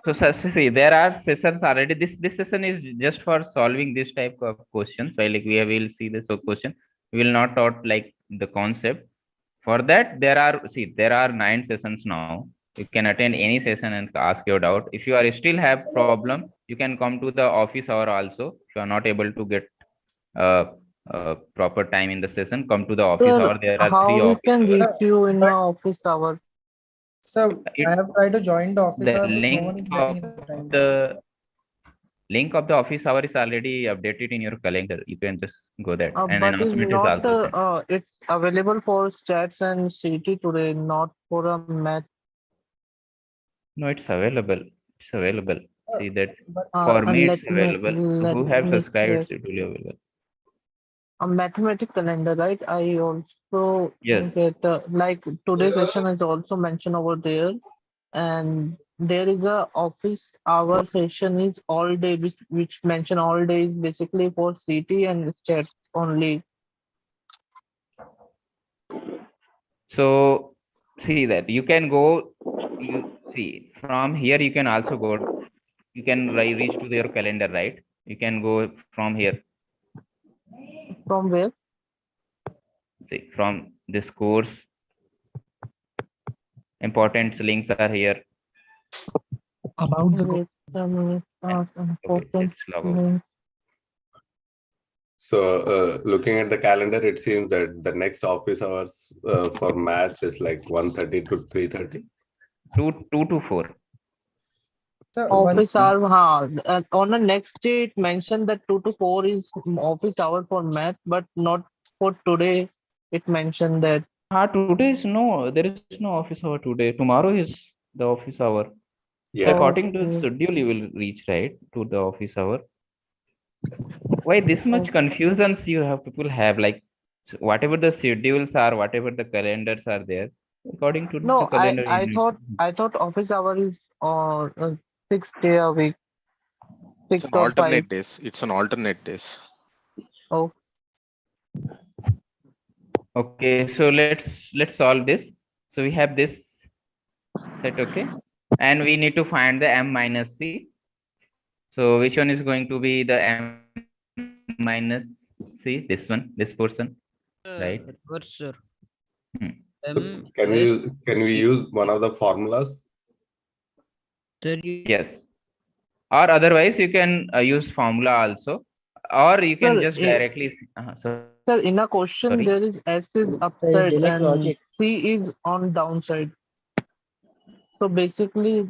So see, there are sessions already. This session is just for solving this type of questions. While like we will see this question, we will not taught like the concept. For that, there are 9 sessions now. You can attend any session and ask your doubt. If you are still have problem, you can come to the office hour also. If you are not able to get proper time in the session, come to the office hour. There are 3 How we office can hours. reach you in the office hour? So I have tried to join the office The hour, but no link one is of letting in the time. the link of the office hour is already updated in your calendar. You can just go there, and But is announcement is not also sent. it's available for stats and CT today, not for a math. No, it's available. It's available. See that But for me it's let me available. So who let have me subscribed, check. it will be available. A mathematic calendar, right? I also Yes. get like today's session is also mentioned over there, and there is a office hour session is all day, which mention all day is basically for CT and stats only. So see that you can go. You see from here you can also go. You can reach to your calendar, right? You can go from here. From where? See from this course. Important links are here. About the Okay, let's log out. So looking at the calendar, it seems that the next office hours for maths is like 1:30 to 3:30. 2 to 4. Office hour, on the next day it mentioned that 2 to 4 is office hour for math, but not for today. It mentioned that. Today is no, there is no office hour today. Tomorrow is the office hour. Yeah. So according to the schedule, you will reach right to the office hour. Why this much confusions you have people have like whatever the schedules are, whatever the calendars are there, according to the No, calendar. I thought office hour is 6 day a week. It's 6 an or 5. alternate days. It's an alternate days. Oh. Okay, so let's solve this. So we have this set, okay, and we need to find the m minus c. So which one is going to be the m minus c? This one, this portion, right? Sir. Can we use one of the formulas? Yes, or otherwise you can use formula also. or you can Sir, just directly sir, in a question sorry. there is S is upside and C is on downside. So basically,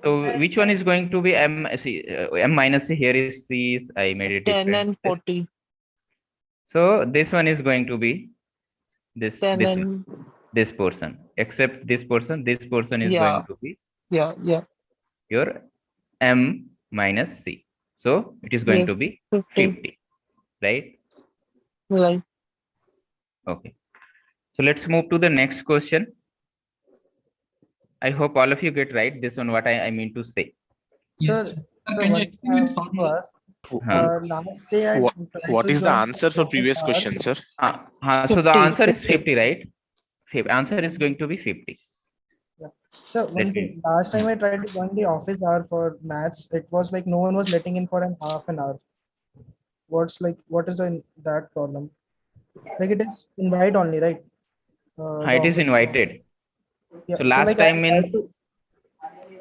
So which one is going to be M? See, M minus C, here is C is, I made it 10 different. and 40. So this one is going to be this 10 this and this portion. Except this portion is yeah, going to be yeah. your M minus C. So it is going Yes, to be 50. 50, right? Right. Okay. So let's move to the next question. I hope all of you get right this one, what I mean to say. Sir, the one thing I want to ask, last day I tried What to is the join answer for office previous hours. question, sir? So the 50, answer is 50. 50, right? Answer is going to be 50. Yeah. So one Let thing, me. last time I tried to join the office hour for maths, it was like no one was letting in for an half an hour. What is that problem? Like it is invite only, right? The It is office hour. invited. Yeah. So So last like I time tried means to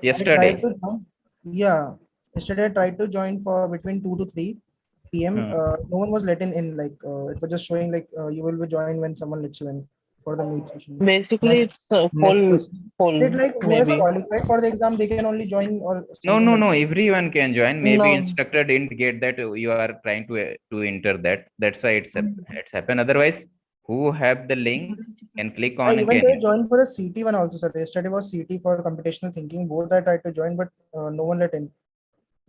yesterday. join. Yeah. Yesterday I tried to join for between 2 to 3 p.m. No one was letting in. Like it was just showing like you will be joined when someone lets you in for the meet session. Basically, Next, it's next full, question. Is it like who has maybe. qualified for the exam? They can only join or No, something like no, that. everyone can join. Maybe No, instructor didn't get that you are trying to enter that. That's why it's happened. Otherwise, who have the link can click I on and even can tried to enter. join for a CT one also, sir. Yesterday was CT for computational thinking. Both I tried to join, but no one let in.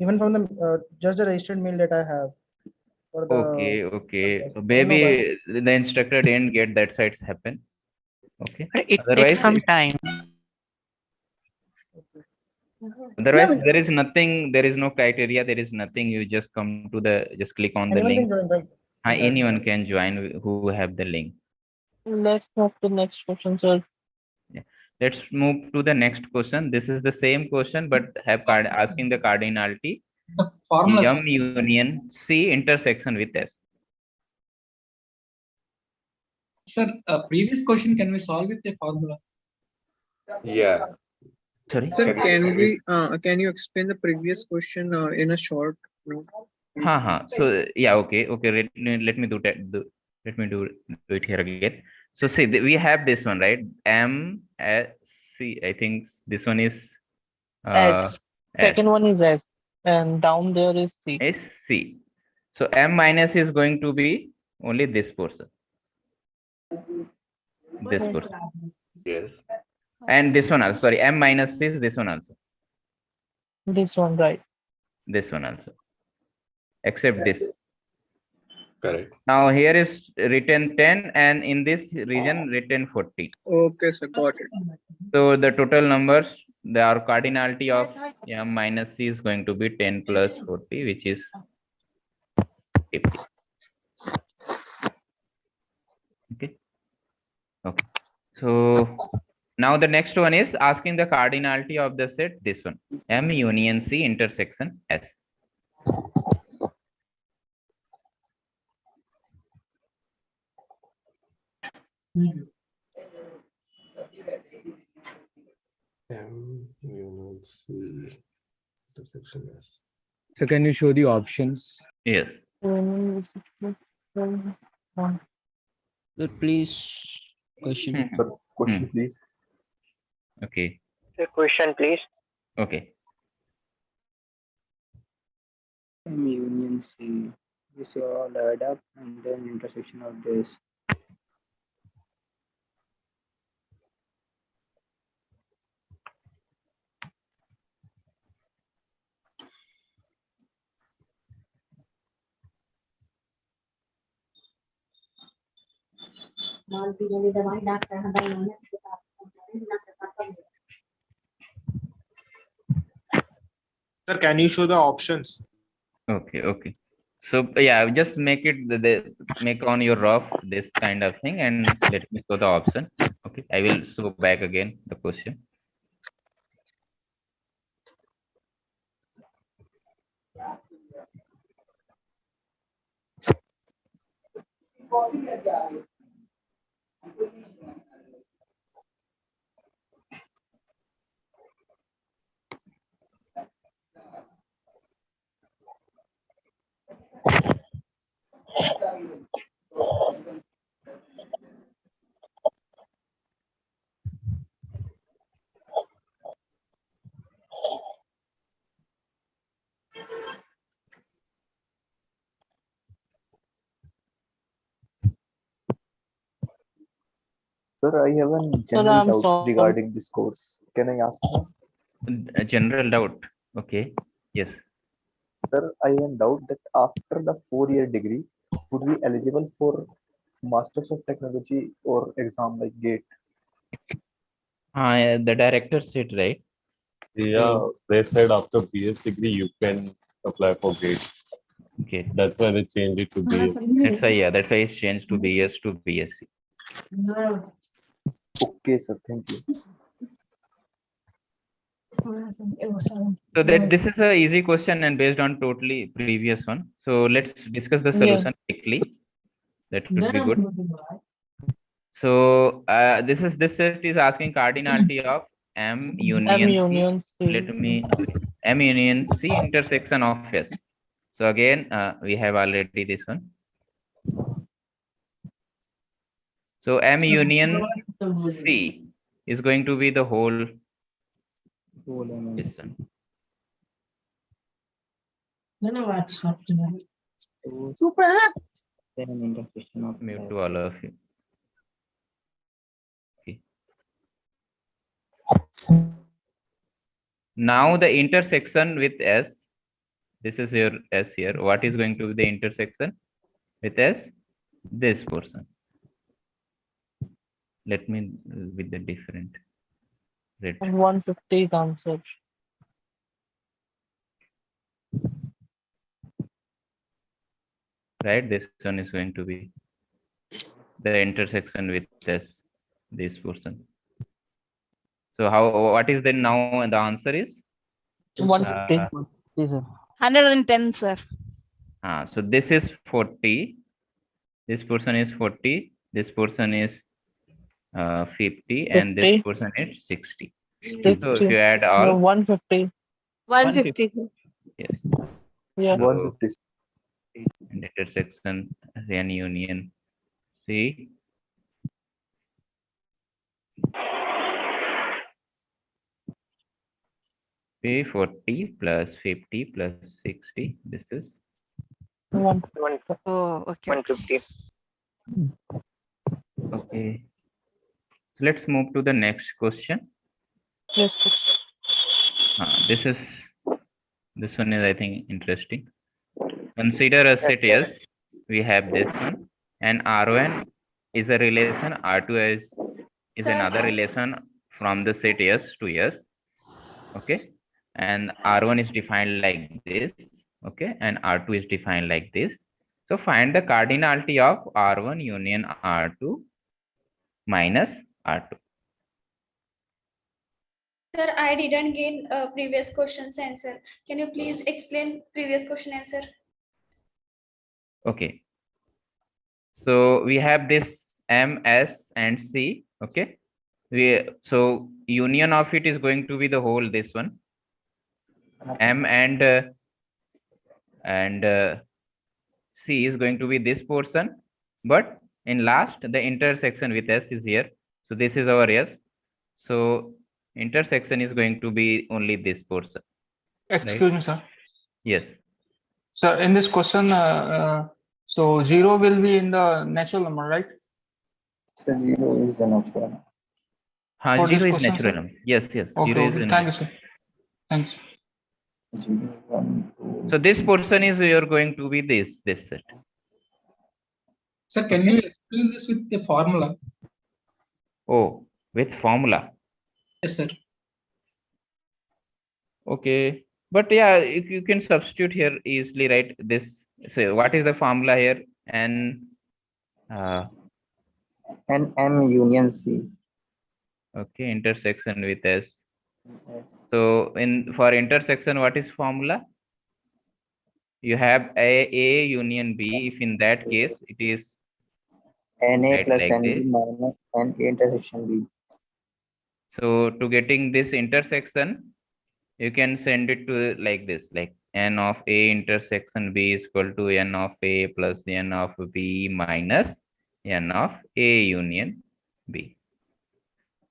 Even from the just the registered mail that I have for the. Okay. So I don't know why. maybe the instructor didn't get that sites happen. Okay. It takes Otherwise, some time. there is nothing. There is no criteria. There is nothing. You just come to the. Just click on the Anyone link. can join, right? In that. Anyone can join who have the link. let's move to the next question, sir. Yeah. Let's move to the next question. This is the same question, but asking the cardinality. Formula, M union C intersection with S. sir. Previous question, can we solve with a formula? Yeah. Sorry. Sir, Can we? can you explain the previous question in a short note? So yeah, okay. Let me do that. Let me do it here again. So see, we have this one, right? M S C. I think this one is S. S. Second one is S. And down there is C. Is C. So M minus is going to be only this portion. This portion. Yes. And this one also. Sorry, M minus is this one also. This one, right? This one also. Except this. Correct. Now here is written 10 and in this region written 40. Okay, sir, got it. So the total numbers, the cardinality of M minus C is going to be 10 plus 40, which is 50. Okay. So now the next one is asking the cardinality of the set, this one. M union C intersection S. M union C intersection S. So can you show the options? Yes. Sir, please, question. Sir, question, please. Okay. The question, please. Okay. M union C. This all add up and then intersection of this. Sir, can you show the options? Okay. So yeah, just make it make on your rough this kind of thing and let me show the option. Okay, I will show back again the question. Sir, I have a Sir, general I'm doubt sorry. regarding this course. Can I ask now? A general doubt. Okay. Yes. Sir, I have a doubt that after the 4-year degree, would we eligible for Masters of Technology or exam like GATE? The director said, right? Yeah, they said after BS degree you can apply for GATE. Okay. That's why they changed it to BS. That's why, yeah, that's why it's changed to BS to BSc. Okay, sir. Thank you. So that this is a easy question and based on totally previous one. So let's discuss the solution quickly. That would be good. So this set is asking cardinality of M union C. Let me M union C intersection of S. So again, we have already this one. So M union C is going to be the whole this one. Mute to all of you. Okay. Now the intersection with S, this is your S here. What is going to be the intersection with S? This portion. Let me with the different red. 150 is answered. Right, this one is going to be the intersection with this portion. So what is then now the answer is 150. 110, sir. So this is 40, this portion is 40, this portion is 50, and this 50. portion is 60. 60. So if you add all, No, 150. 150. yes. Yeah. So, 150. and intersection N union C. P 40 plus 50 plus 60. This is 150. Oh, okay. 150. okay. So let's move to the next question. Yes. This one is, I think, interesting. Consider a set S. We have this one, and R1 is a relation, R2 is another relation from the set S to S. Okay, and R1 is defined like this. Okay, and R2 is defined like this. So find the cardinality of R1 union R2 minus R2. Sir, I didn't gain previous question's answer. Can you please explain previous question answer? Okay. So we have this M, S, and C. Okay. So union of it is going to be the whole this one. M and C is going to be this portion, but in last the intersection with S is here. So this is our S. So intersection is going to be only this portion. Excuse me, sir. Yes. Sir, in this question, so 0 will be in the natural number, right? So 0 is the natural number. 0 is natural number. Yes, yes. Okay, 0 is okay. Thank you, sir. Thanks. So this portion is you're going to be this set. Sir, can you explain this with the formula? Oh, with formula. Yes, sir. Okay, but yeah, if you can substitute here easily, right? This, so what is the formula here? And M union C. Okay, intersection with S. So for intersection, what is formula? You have A union B. If in that case it is NA right, plus like NB this. minus NA intersection B. So to getting this intersection, you can send it to like this, like N of A intersection B is equal to N of A plus N of B minus N of A union B.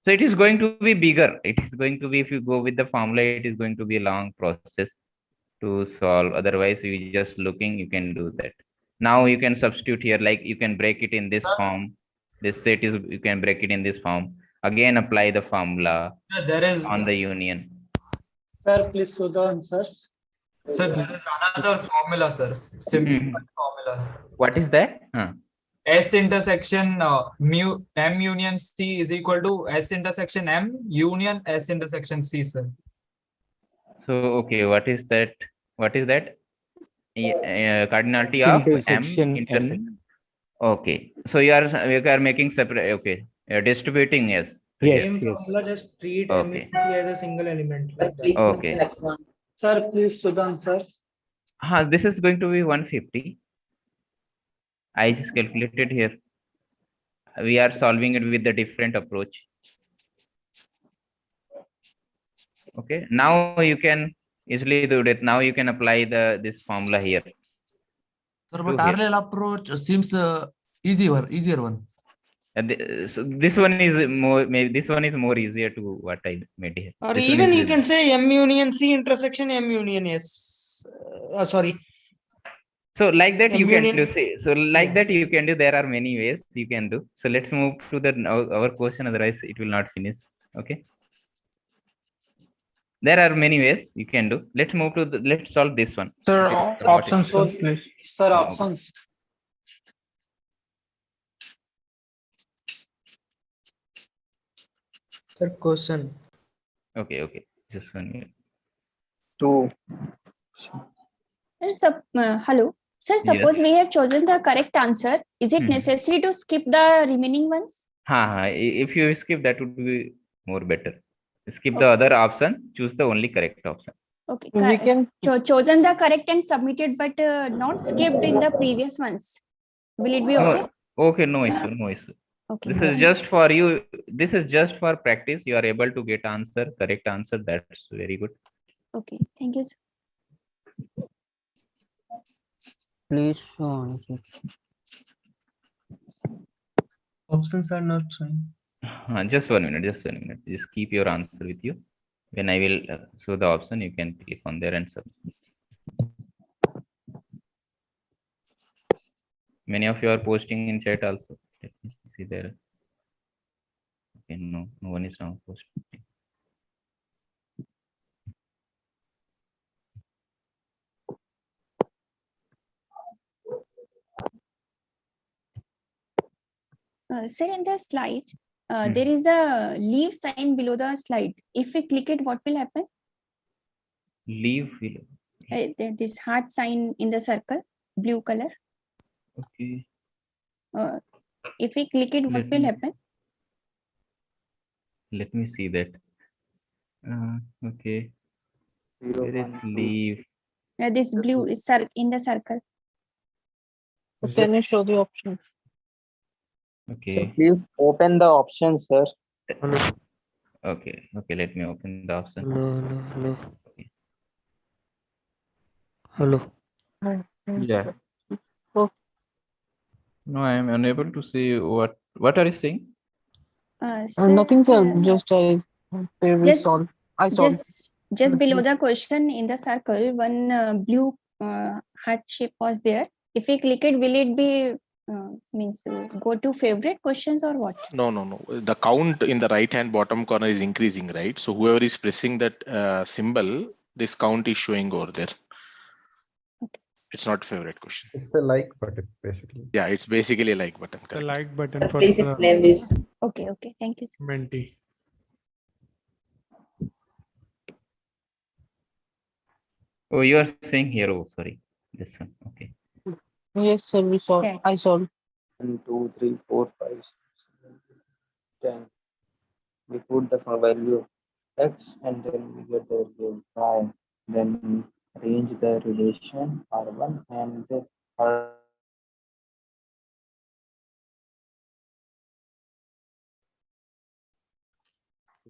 So it is going to be bigger. It is going to be, if you go with the formula, it is going to be a long process to solve. Otherwise, you just looking, you can do that. Now you can substitute here, like you can break it in this form. This set is, you can break it in this form. Again, apply the formula There is, on the union. Sir, please show the answers. sir, there is another formula, sir. Simplified formula. What is that? S intersection mu M union C is equal to S intersection M union S intersection C, sir. So, okay, what is that? What is that? Cardinality of M intersection. Okay, so you are making separate. Okay, distributing, yes. Same formula, just treat Okay. MUC as a single element. Like that. Okay. Sir, please show the answers. This is going to be 150. I just calculated here. We are solving it with a different approach. Okay, now you can easily do it. Now you can apply this formula here. Sir, but parallel approach seems easier one. So this one is more, maybe this one is more easier to what I made here. Or This one even is you can say M union C intersection M union S. Sorry. So like that you can union- do. See, so like that you can do. There are many ways you can do. So let's move to the our question. Otherwise, it will not finish. Okay. There are many ways you can do. Let's move to the. Let's solve this one. Sir, Okay. options, sir, please. Sir, options. Sir, question. Okay. Okay. Just 1 minute. Sir, hello. Sir, suppose Yes. we have chosen the correct answer. Is it necessary to skip the remaining ones? If you skip, that would be more better. Skip the other option. Choose the only correct option. Okay. We can chosen the correct and submitted, but not skipped in the previous ones. Will it be okay? No, okay, no issue, no issue. Okay. This is just for you. This is just for practice. You are able to get correct answer. That's very good. Okay. Thank you, sir. Please show answer. Options are not showing. Just 1 minute. Just 1 minute. Just keep your answer with you. When I will show the option, you can click on there and submit. Many of you are posting in chat also. Let me see there. Okay, no one is now posting. Sir, in the slide, there is a leave sign below the slide. If we click it, what will happen? Leave below. This heart sign in the circle, blue color. Okay. If we click it, what will happen? Let me see that. Okay. There is leave. This blue is in the circle. Can you show the options? Okay. Please open the options, sir. Okay. Okay. Let me open the option. Hello. Okay. Hello. Yeah. No, I am unable to see what are you saying? Sir, Nothing, sir. Just I solve. Just below the question in the circle, one blue heart shape was there. If we click it, will it be go to favorite questions or what? No. The count in the right hand bottom corner is increasing, right? So whoever is pressing that symbol, this count is showing over there. Okay. It's not favorite question. It's a like button, basically. Yeah, it's basically a like button. The like button for Please explain this. Okay. Thank you, sir. Menti. Oh, you are saying here. Oh, sorry. This one. Okay. Yes, sir. We solve. Okay. I solve. 1, 2, 3, 4, 5, 6, 7, 10. We put the value x and then we get the value y. Then arrange the relation R1 and the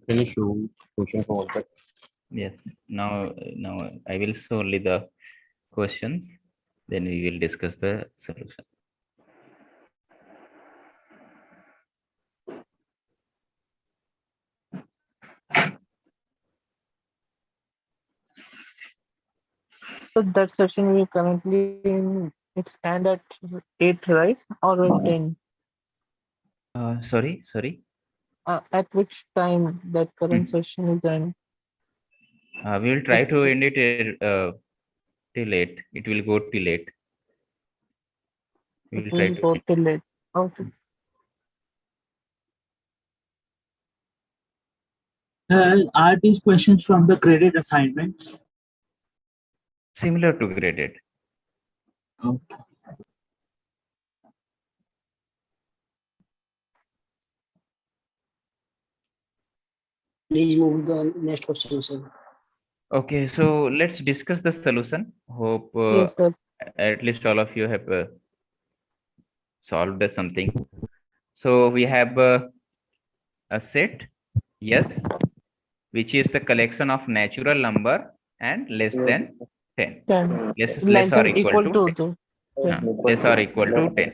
Can you show question for that? Yes. Now I will show only the questions. Then we will discuss the solution. So that session we currently it's end at 8, right? Or 10? Sorry. At which time that current session is end? We will try to end it till 8. It will go till 8. We It will try will to. go till late. Okay. Are these questions from the graded assignments? Similar to graded. Okay. Please move the next question, sir. Okay, so let's discuss the solution. Hope Yes, sir. at least all of you have solved something. So we have a set, yes, which is the collection of natural number and less than 10. 10. Less or Than equal to 10. Yeah. Less or equal to 10.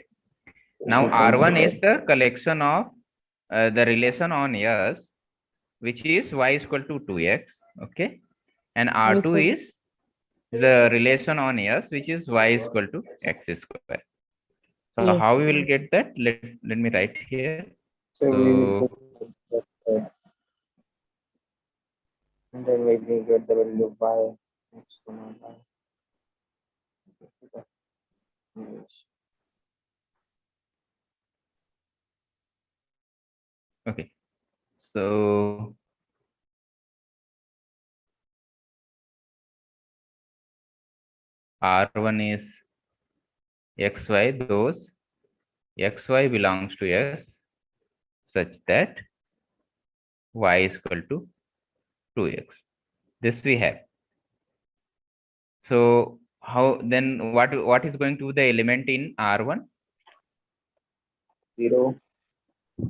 Now R1 is the collection of the relation on S, which is y is equal to 2x. Okay. And R2 Yes, is the relation on S, which is y is equal to x square. So Yes. how we will get that? Let me write here. So we will So put x, and then we will get the value of y. X comma y. okay. So R1 is xy, those xy belongs to S such that y is equal to 2x. This we have. So how then what is going to be the element in R1? 0.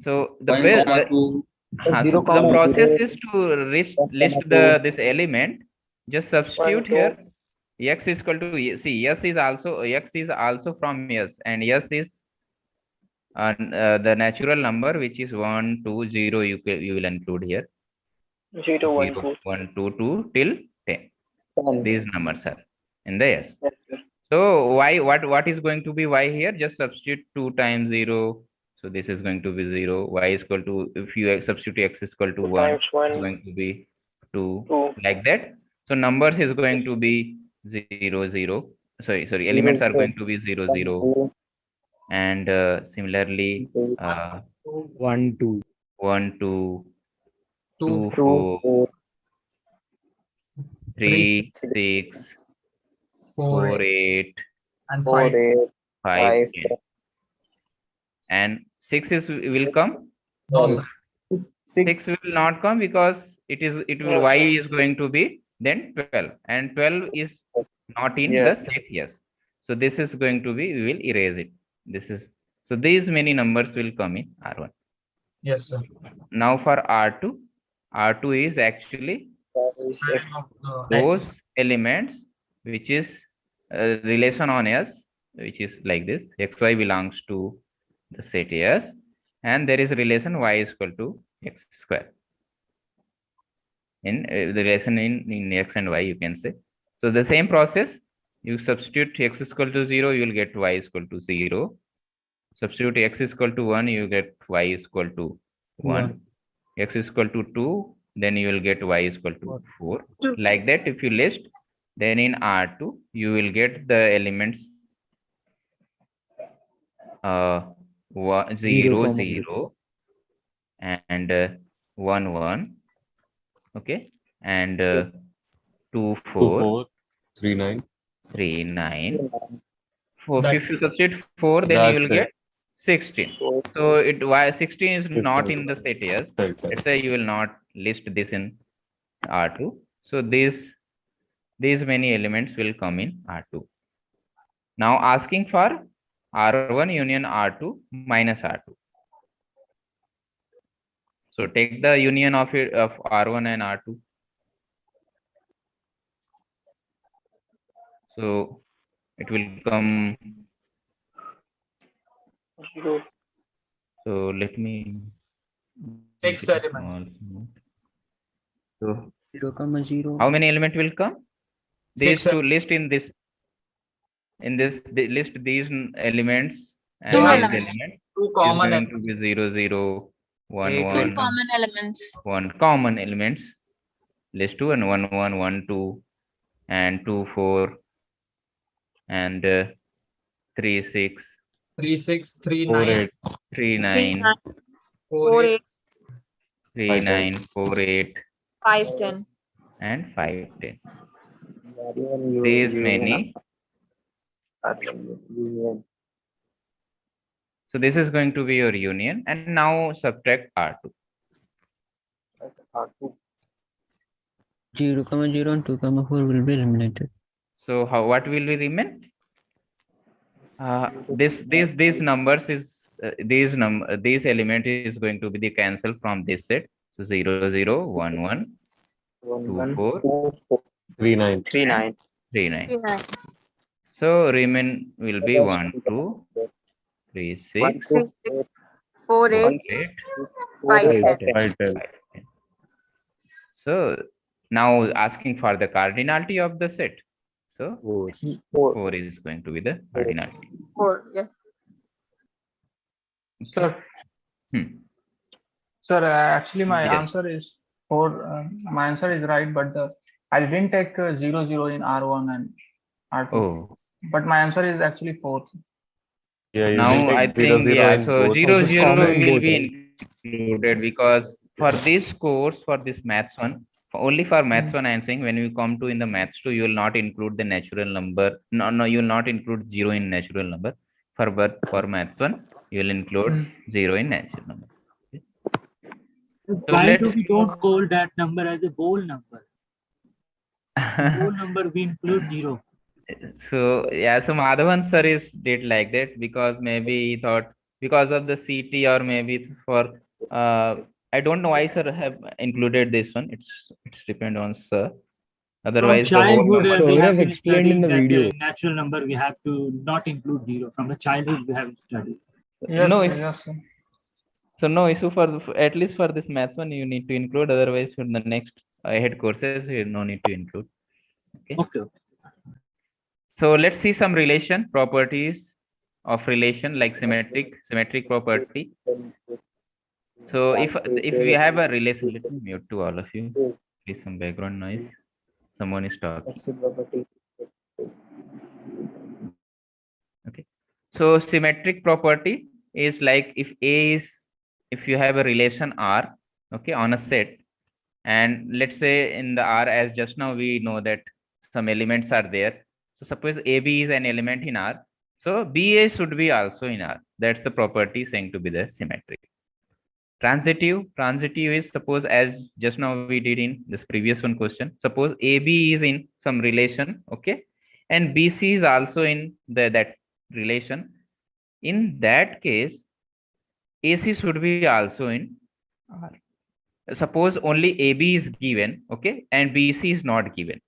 So the One best comma two. so Zero the comma process zero. is to list One comma two. this element. Just substitute here x is equal to see s is also from s, and s is the natural number, which is 1 2 0. You will include here 0 1 0 2. 1 2 2 till 10. 10. These numbers are in the s. Yes, sir. So y what is going to be y here? Just substitute 2 times 0. So this is going to be 0. Y is equal to, if you substitute x is equal to 2 1, times it's 1. going to be 2, 2. like that. So numbers is going to be 0 0. Sorry, 0, elements are 0, going to be 0 1, 0. 2. And similarly 1 2. 1 2 2 2 2, 4 4, 3 3, 6 4 4 8 and 4, 5. 8, 5 5, 10. And 6 is will come. No, sir. 6 will not come because it will y is going to be then 12, and 12 is not in the yes. set. Yes, so this is going to be, we will erase it. This is, so these many numbers will come in R1. Yes, sir. Now for R2 is actually Squaring of those elements which is relation on S, which is like this: xy belongs to the set S, and there is a relation y is equal to x square. In the relation in x and y, you can say. So the same process, you substitute x is equal to 0, you will get y is equal to 0. Substitute x is equal to 1, you get y is equal to 1. X is equal to 2, then you will get y is equal to 4. Like that, if you list, then in R2, you will get the elements 0 0 and 1 1. Okay, and 2 4 3 9. 3 9. For That- if you substitute 4, then you will get 16. So it why 16 is not in the set. Yes, let's say you will not list this in R2. So these many elements will come in R2. Now asking for R1 union R2 minus R2. So take the union of R1 and R2. So it will come. 0. So let me. 6 elements. So 0, 0. how many element will come? These 6 to list in this. In this, they list these elements and Two these elements. elements. Two is common going to be elements. 0, 0, 1, Eight, 1, eight. Common elements. 1 common elements. List 2 and 1, 1, 1, 2, and 2, 4, and 3, 6, 3, 6, 3, 4, 9, 8, 3, 3, 9, 4, 4, 8. 8, 3, 5, 10. 9, 4, 8, 5, 10. and 5, 10. Even These union many. are union. So this is going to be your union, and now subtract R2. R2. 0, 0 and 2, 4 will be eliminated. So what will be remain? These numbers is these element is going to be the cancel from this set. So 0, 0, 1, 1, 2, 4, 3, 9. 3, 9. 3, 9. 3, 9. So remain will be 1, 2, 3, 6, 3, 6, 4, 4, 8, 8, 5, 10. 5, 10. So now asking for the cardinality of the set. So 4 is going to be the cardinality. 4, yes. Sir, sir, actually my Yes. answer is 4. My answer is right, but I didn't take 0, 0 in R1 and R2. Oh. But my answer is actually 4. Yeah, you Now didn't take I 0, think 0 in so both. 0, It was 0 common will in both, be right? included because for this course, for this maths one, only for maths one I am saying when you come to in the maths 2, you will not include the natural number. No, you will not include 0 in natural number. For maths one, you will include 0 in natural number. Okay. So Why do let's we don't call that number as a whole number? Whole number we include 0. So yeah, so Madhavan sir is did like that because maybe he thought because of the CT or maybe it's for I don't know why sir have included this one. It's depend on sir. From Otherwise the whole childhood number. we So have been explained in studying the that video. natural number we have to not include 0. From the childhood we have studied. Yes, No, sir, yes, sir. so no issue for at least for this maths one you need to include. Otherwise for the next ahead courses you no need to include. Okay. So let's see some relation properties of relation like symmetric property. So if we have a relation, let me mute to all of you. Please some background noise. Someone is talking. Okay. So symmetric property is like if you have a relation R, okay, on a set, and let's say in the R as just now we know that some elements are there. So suppose AB is an element in R. So BA should be also in R. That's the property saying to be the symmetric. Transitive is suppose as just now we did in this previous one question. Suppose AB is in some relation, okay, and BC is also in that relation. In that case, AC should be also in R. Suppose only AB is given, okay, and BC is not given.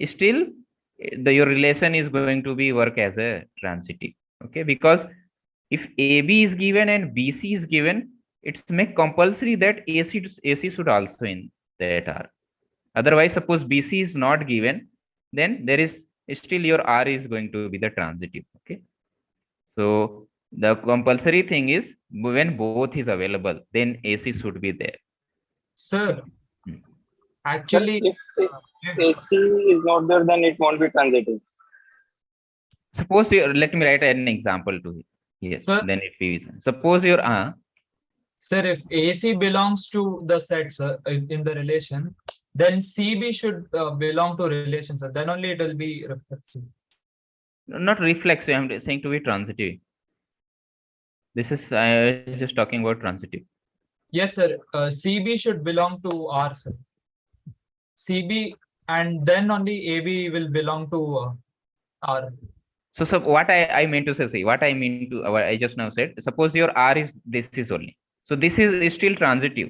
Still, your relation is going to be work as a transitive, okay, because if AB is given and BC is given, it's make compulsory that AC should also in that R. Otherwise, suppose BC is not given, then there is still your R is going to be the transitive, okay. So the compulsory thing is when both is available, then AC should be there. Sir, actually, If AC is not there, then it won't be transitive. Suppose let me write an example to it. Yes. Sir? Then if we suppose your sir, if AC belongs to the set, sir, in the relation, then CB should belong to relation, sir. Then only it will be reflexive. not reflexive. I'm saying to be transitive. This is I was just talking about transitive. Yes, sir. CB should belong to R, sir. CB and then only AB will belong to R. So what I mean to say, what I mean to what I just now said. Suppose your R is this is only. So this is still transitive.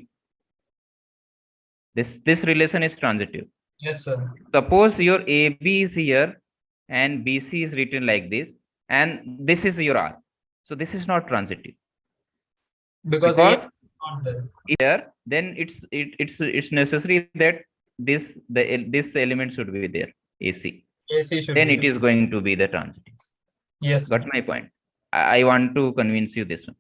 This relation is transitive. Yes, sir. Suppose your AB is here and BC is written like this, and this is your R. So this is not transitive. Because A is not there. Here, then it's necessary that this element should be there, AC. AC should then be it there. is going to be the transitive. Yes. Got my point. I want to convince you this one.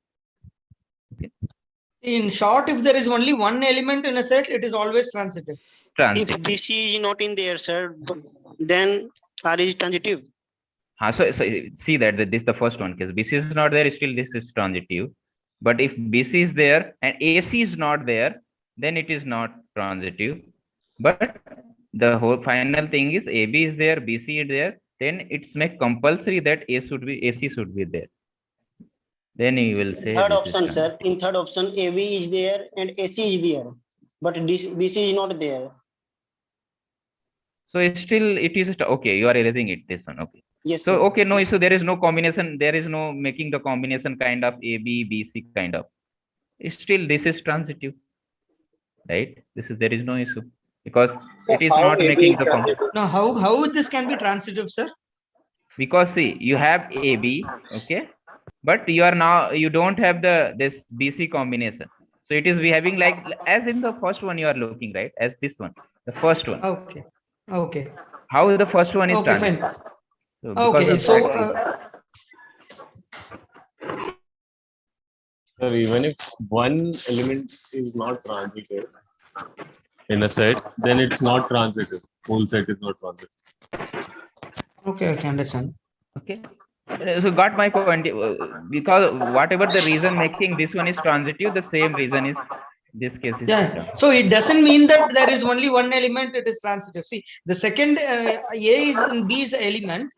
In short, if there is only one element in a set, it is always transitive. If BC is not in there, sir, then R is transitive. So see that this is the first one, because BC is not there, still this is transitive. But if BC is there and AC is not there, then it is not transitive. But the whole final thing is AB is there, BC is there, then it's make compulsory that AC should be there. Then you will say Third this option, is sir. In third option, AB is there and AC is there, but BC is not there. so still it is okay. You are erasing it. This one, okay. Yes, So sir. okay, no issue. There is no combination. There is no making the combination kind of AB, BC kind of. Still, this is transitive, right? There is no issue because it is not making the Now, how this can be transitive, sir? because see, you have AB, okay, but you don't have this BC combination. So it is behaving like as in the first one you are looking, right? As this one, the first one. Okay. Okay. How the first one is Okay, transitive? fine. So because Okay, of so Sir, even if one element is not transitive in a set, then it's not transitive. Whole set is not transitive. okay, understand. Okay. So got my point, because whatever the reason making this one is transitive, the same reason is this case is Yeah. So it doesn't mean that there is only one element, it is transitive. See, the second A is in B's element,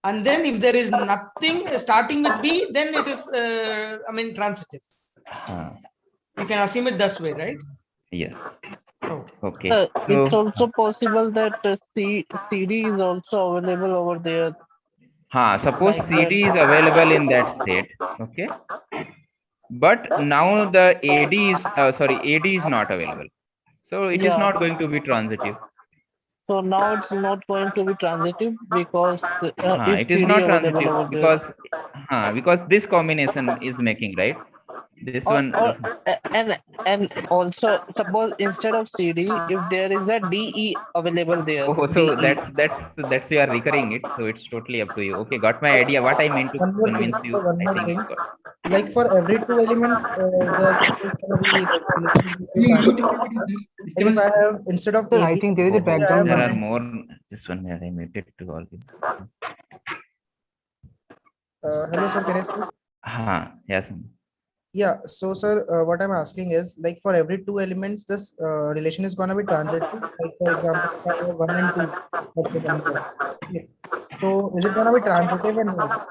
and then if there is nothing starting with B, then it is transitive. You can assume it this way, right? Yes. Okay. It's also possible that CD is also available over there. Suppose Like CD is that. available in that set, okay, but now the AD is not available, so it is Yeah. not going to be transitive. So now it's not going to be transitive because if It is CD not available transitive over there. because this combination is making, right, this one. And also suppose instead of CD, if there is a DE available there. Oh, so DE. that's you are recurring it, so it's totally up to you. Okay, got my idea. What I meant to One more thing. convince So you, one I more think. thing. Like for every two elements, the set is gonna be like relation will be transitive. Like if I have instead of Sir, I AB, think there is a I background have There one are and more. This one where I muted to all. hello sir, can I speak? Yes. Yeah, so sir, what I'm asking is like for every two elements, this relation is gonna be transitive. Like for example, if I have one and two, let's say one more. Okay. So is it gonna be transitive or no?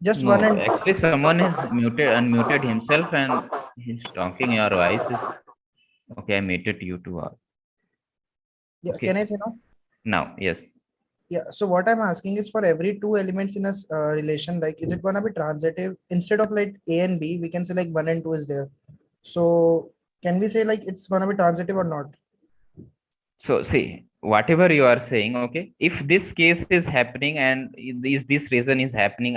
Just one No, and two. actually, someone has unmuted himself and he's talking. Your voice is okay. I muted you too. Yeah, Okay. can I say no? Now, yes. Yeah, so what I'm asking is for every two elements in a relation, like is it gonna be transitive instead of like A and B, we can say like one and two is there. So can we say like it's gonna be transitive or not? So see, whatever you are saying, okay, if this case is happening and this reason is happening,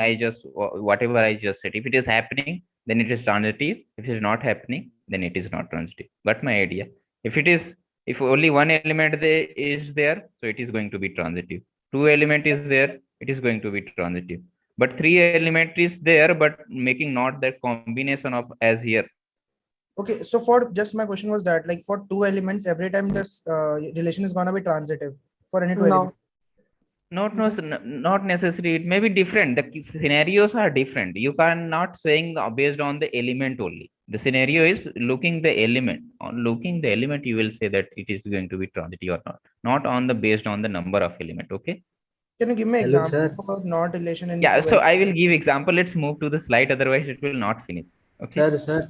whatever I just said, if it is happening, then it is transitive. If it is not happening, then it is not transitive. But my idea, if only one element is there, so it is going to be transitive. Two element is there, it is going to be transitive. But three element is there, but making not that combination of as here. Okay, so for just my question was that like for two elements, every time this relation is gonna be transitive for any two elements. Not necessary. It may be different. The scenarios are different. You cannot saying based on the element only. The scenario is looking the element. On looking the element, you will say that it is going to be transitive or not. Not on the based on the number of element. Okay. Can you give me Hello, example sir. for not relation in Yeah. two So I elements? will give example. Let's move to the slide. Otherwise, it will not finish. Okay. Sir,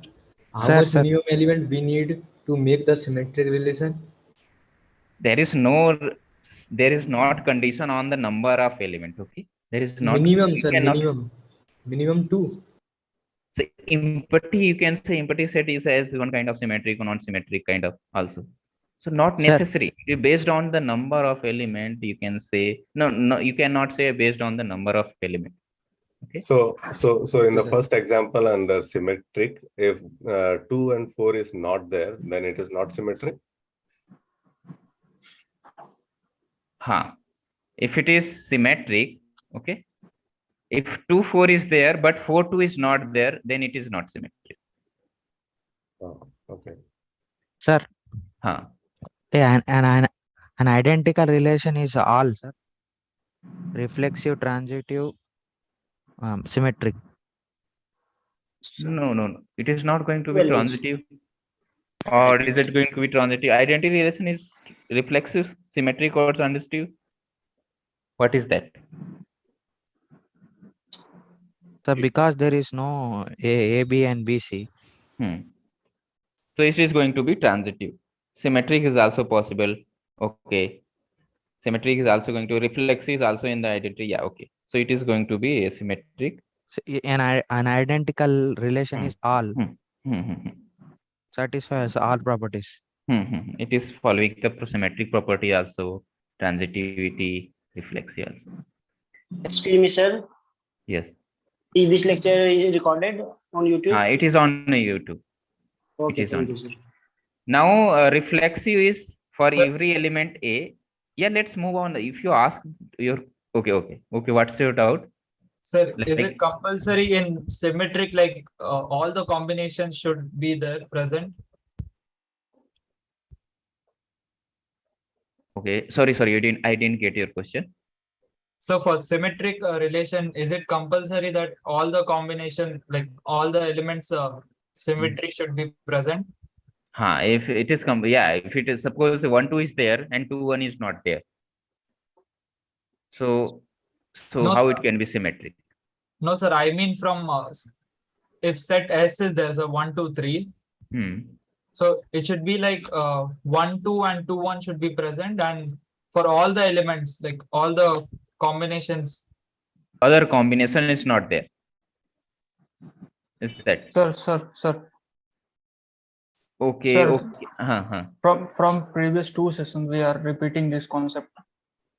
how much minimum element we need to make the symmetric relation? There is not condition on the number of element. Okay. There is not. Minimum, You sir, cannot. minimum two. So empathy, you can say empathy set is as one kind of symmetric or non-symmetric kind of also. So not Sir. necessary. Based on the number of element, you can say no. You cannot say based on the number of element. Okay. So in the first example under symmetric, if 2 and 4 is not there, then it is not symmetric. If it is symmetric, okay. If 2, 4 is there, but 4, 2 is not there, then it is not symmetric. Oh, okay. Sir, Huh. an identical relation is all, sir. Reflexive, transitive, symmetric. No, no, no. It is not going to be Equivalence. transitive. Or is it going to be transitive? Identity relation is reflexive, symmetric, or transitive? What is that? So because there is no A, B, and B, C. So it is going to be transitive. Symmetric is also possible. Okay. Symmetric is also going to reflexive is also in the identity. Yeah. Okay. So it is going to be asymmetric. So an identical relation is all. Satisfies all properties. It is following the symmetric property also, transitivity, reflexy also. Excuse me, sir. Yes. Is this lecture recorded on YouTube? It is on YouTube. Okay, It is thank on. you, sir. Now, reflexive is for Sir. every element A. Yeah, let's move on. If you ask your okay. What's your doubt? Sir, is it compulsory in symmetric, like all the combinations should be there present? Okay, sorry, I didn't get your question. So for symmetric relation, is it compulsory that all the combination, like all the elements, symmetry should be present? If it is if it is, suppose 1, 2 is there and 2, 1 is not there. So No, how sir. it can be symmetric? No, sir. I mean from if set S is there, so 1, 2, 3. So it should be like 1, 2, and 2, 1 should be present, and for all the elements, like all the combinations. Other combination is not there. Is that? Sir. Okay. Sir, Okay. From previous 2 sessions, we are repeating this concept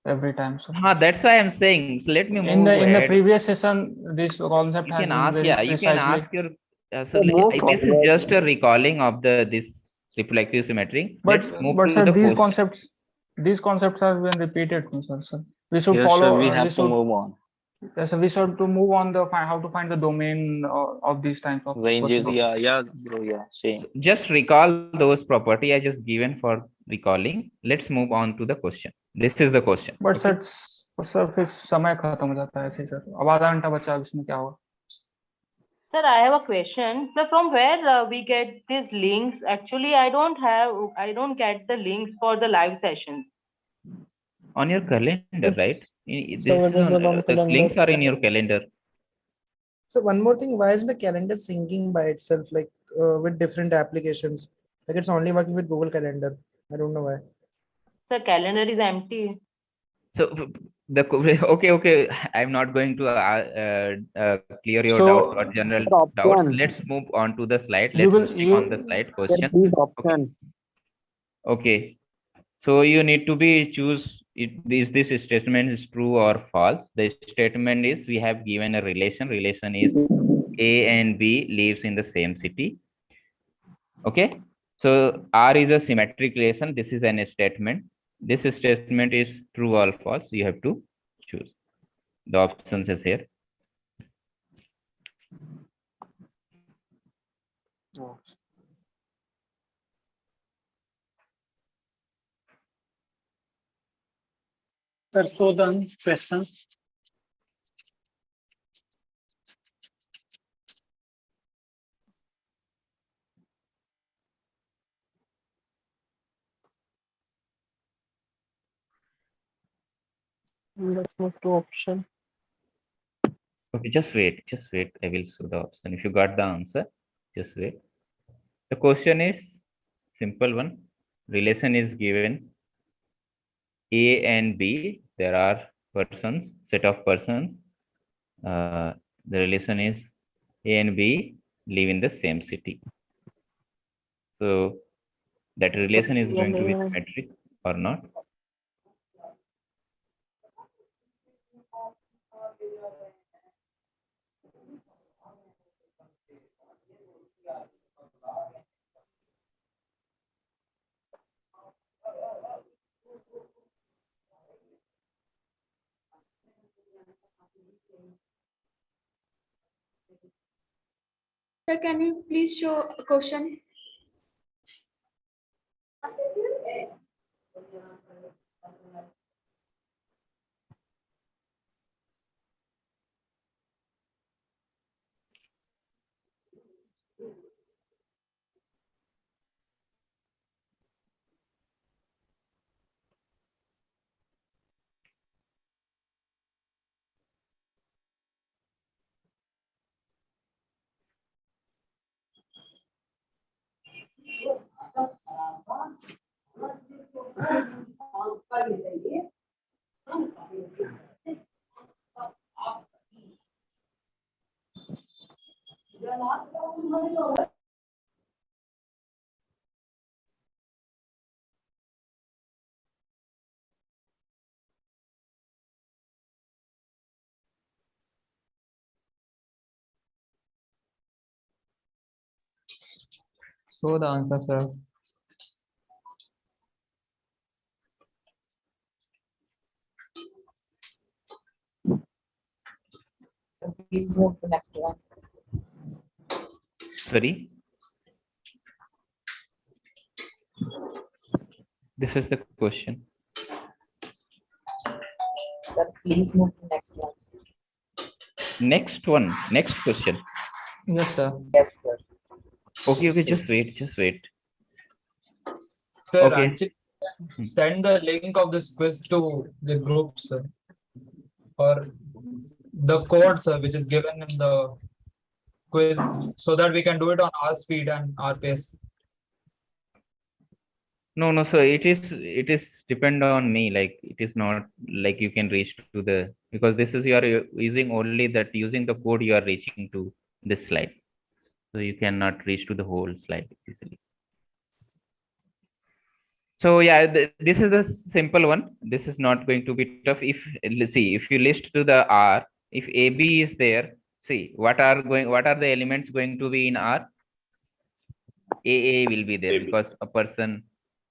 every time. So that's why I'm saying. So let me move in the ahead. previous session, this concept You has can been ask. very Yeah, you can precisely. ask your. This is just a recalling of this reflective symmetry. Let's move to Sir, the these concepts have been repeated, sir. We should Yes, follow. sir, we have to move on. Yes, sir, we should to move on the how to find the domain of these types of Ranges, questions. yeah, bro, yeah, same. Just recall those property I just given for recalling. Let's move on to the question. This is the question. But sir, फिर समय खत्म हो जाता है ऐसे sir. अब आधा घंटा बचा अब इसमें क्या होगा? Sir, I have a question. So from where we get these links? Actually, I don't get the links for the live sessions. On your calendar, right? The links are in your calendar. So one more thing, why is the calendar syncing by itself, like with different applications? Like it's only working with Google Calendar. I don't know why. The calendar is empty. So okay. I'm not going to clear your doubts or general doubts. Let's move on to the slide. Let's stick on the slide question. Please option. Okay. So you need to be choose is this statement is true or false. The statement is we have given a relation. Relation is A and B lives in the same city. Okay. So R is a symmetric relation. This is an statement. This statement is true or false. You have to choose. The options is here. Sir, so the questions. Let's move to option. Okay, just wait. I will show the option. If you got the answer, just wait. The question is simple one. Relation is given A and B. There are persons, set of persons. The relation is A and B live in the same city. So that relation is going to be symmetric or not? Sir, can you please show a question? So the answer, sir. Please move to next one. Sorry. This is the question. Sir, please move to next one. Next one. Next question. Yes, sir. Yes, sir. Okay, just wait. Sir, Okay. actually, send the link of this quiz to the group, sir. Or the code, sir, which is given in the quiz, so that we can do it on our speed and our pace. No, sir. It is depend on me. Like it is not like you can reach to the, because this is you are using only that, using the code you are reaching to this slide. So you cannot reach to the whole slide easily. So yeah, this is a simple one. This is not going to be tough. If let's see, if you list to the R, if AB is there, see what are the elements going to be in R? AA will be there, because a person,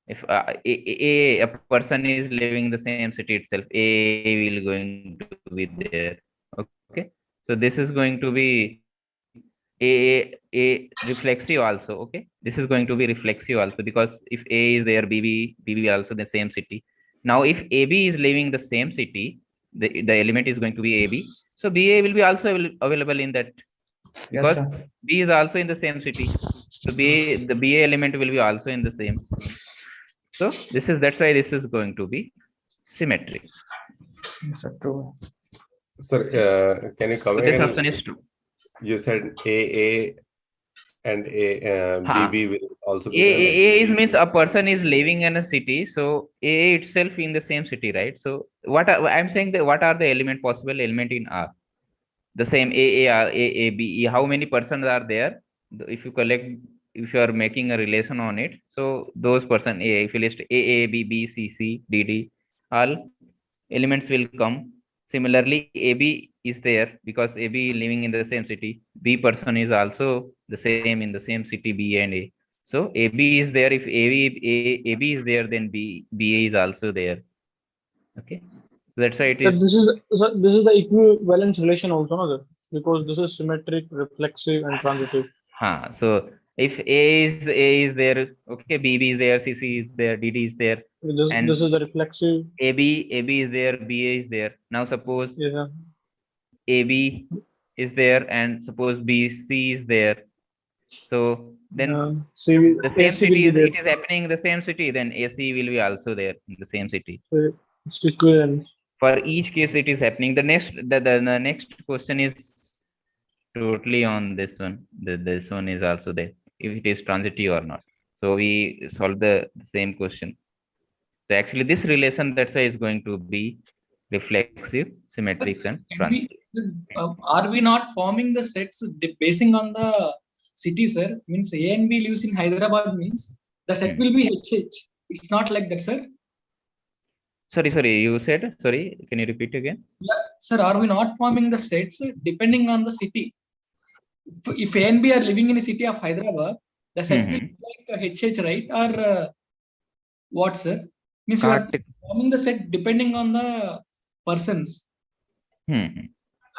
if a person is living in the same city itself, AA will going to be there. Okay, so this is going to be a reflexive also. Okay, this is going to be reflexive also, because if A is there, BB also the same city. Now if AB is living the same city, the element is going to be AB, so BA will be also available in that, because Yes, sir. B is also in the same city, so the BA element will be also in the same. So that's why this is going to be symmetric. Yes, sir. True. Sir, can you come So this again? option is true. You said AA and BB will also be there. A is means a person is living in a city, so A itself in the same city, right? So I'm saying that what are the possible element in R? The same A, B, E. How many persons are there? If you are making a relation on it, so those person A, if you list A, B, B, C, D, D, all elements will come. Similarly, AB is there because AB living in the same city. B person is also the same in the same city, B and A. So AB is there. If AB is there, then BA is also there. Okay, so that's why it So is. this is the equivalence relation also, no, sir? Because this is symmetric, reflexive, and transitive. So if A is there, okay, BB is there, CC is there, DD is there, and This is the reflexive. AB is there, BA is there. Now suppose Yeah. AB is there, and suppose BC is there. So then the same AC will city be is, there. it is happening in the same city, then AC will be also there in the same city. It's equivalent. For each case it is happening. The next question is totally on this one. This one is also there, if it is transitive or not. So we solve the same question. So actually this relation, that's why is going to be reflexive, symmetric, and transitive. Are we not forming the sets basing on the city, sir? Means A and B lives in Hyderabad, means the set will be HH. It's not like that, sir. Sorry, you said, sorry, can you repeat again? Yeah, sir, are we not forming the sets depending on the city? If A and B are living in a city of Hyderabad, the set will be like HH, right? Or what, sir? Means you are forming the set depending on the persons.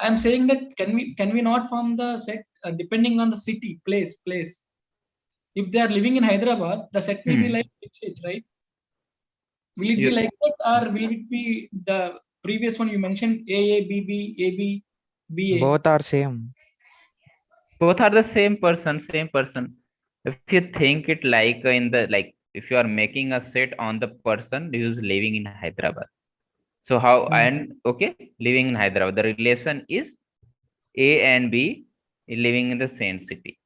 I'm saying that can we not form the set depending on the city, place? If they are living in Hyderabad, the set will be like HH, right? Will it be like that, or will it be the previous one you mentioned, AA, BB, AB, BA? Both are same. Both are the same person. If you think it like in the like, if you are making a set on the person who is living in Hyderabad. So how and okay, living in Hyderabad, the relation is A and B living in the same city.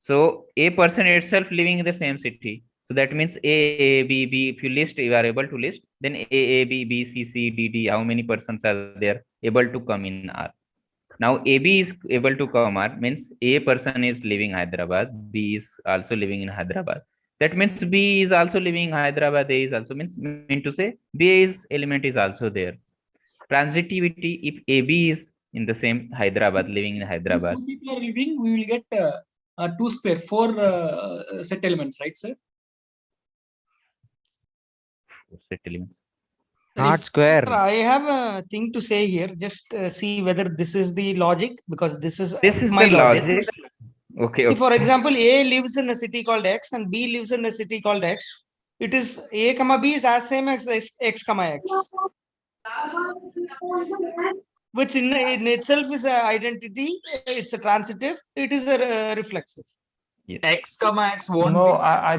So a person itself living in the same city. So that means A, B, B. If you list, you are able to list. Then A, B, B, C, C, D, D. How many persons are there able to come in R? Now AB is able to come R means A person is living Hyderabad. B is also living in Hyderabad. That means B is also living Hyderabad. A is also mean to say B is element is also there. Transitivity, if AB is in the same Hyderabad, living in Hyderabad. If two people are living, we will get two square, four set elements, right, sir? Set elements. Not square. I have a thing to say here. Just see whether this is the logic, because this is my the logic. Okay. For example, A lives in a city called X and B lives in a city called X. It is A comma B is as same as X comma X, which in itself is an identity. It's a transitive. It is a reflexive. X comma X won't No, be. I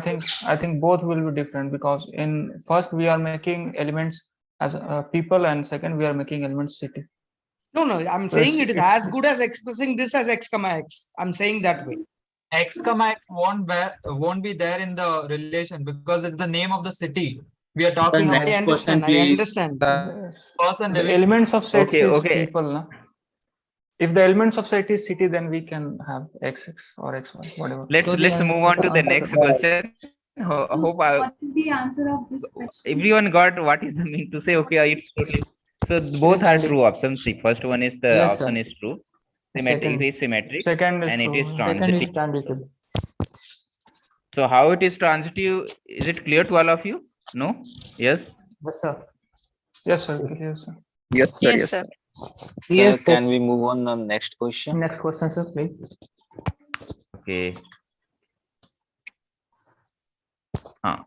think both will be different, because in first we are making elements as people, and second we are making elements city. No, I'm saying it is as good as expressing this as X comma X. I'm saying that way. X comma X won't be there in the relation because it's the name of the city. We are talking about. I understand. Person The living. elements of sets is Okay. people. Na? If the elements of set is city, then we can have XX or XY, whatever. Let's move on to the next question. Hope What is the answer of this question? everyone got what is the mean to say. Okay, it's totally. So both are true options. The first one is the Yes, option sir. is true. Symmetric, it is symmetric, Second is and it true. is Second is transitive. transitive. So how it is transitive? Is it clear to all of you? No? Yes? Yes, sir. Yes, sir. Yes, sir. Yes, sir. Yes, sir. Yes, can we move on to the next question? Next question, sir, please. Okay.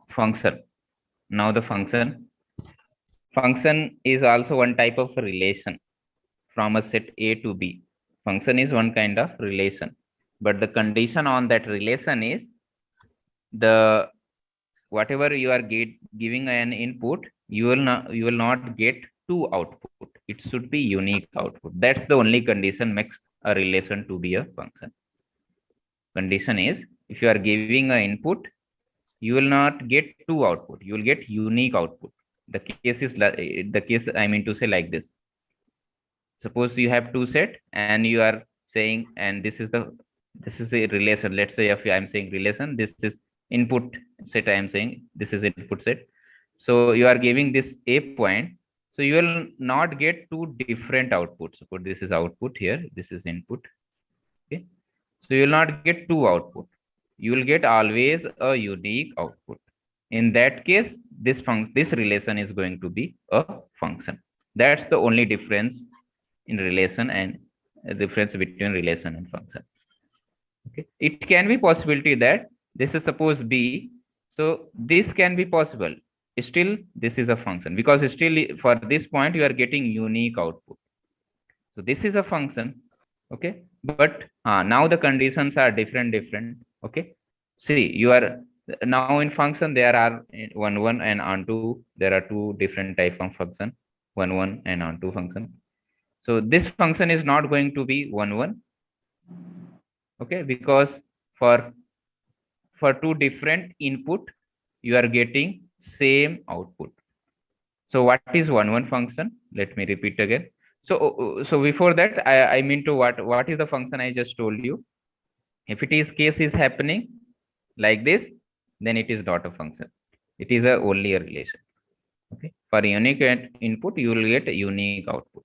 Function. Now the function. Function is also one type of relation from a set A to B. Function is one kind of relation, but the condition on that relation is the whatever you are giving an input, you will not get two output. It should be unique output. That's the only condition makes a relation to be a function. Condition is if you are giving an input, you will not get two output. You will get unique output. The case is the case. I mean to say like this. Suppose you have two set and you are saying, and this is a relation. Let's say if I'm saying relation, this is input set. I am saying this is input set. So you are giving this a point. So you will not get two different outputs. Suppose this is output here. This is input. Okay. So you will not get two output. You will get always a unique output. In that case, this relation is going to be a function. That's the only difference in relation and difference between relation and function. Okay. It can be possibility that this is suppose B. So this can be possible. Still, this is a function because still for this point you are getting unique output. So this is a function. Okay. But now the conditions are different. Okay. See, you are now in function there are 1 and onto. There are two different type of function, 1 and onto function. So this function is not going to be 1. Okay, because for two different input, you are getting same output. So what is 1 function? Let me repeat again. So before that, I mean to what is the function I just told you? If it is case is happening like this, then it is not a function. It is only a relation. Okay. For unique input, you will get a unique output.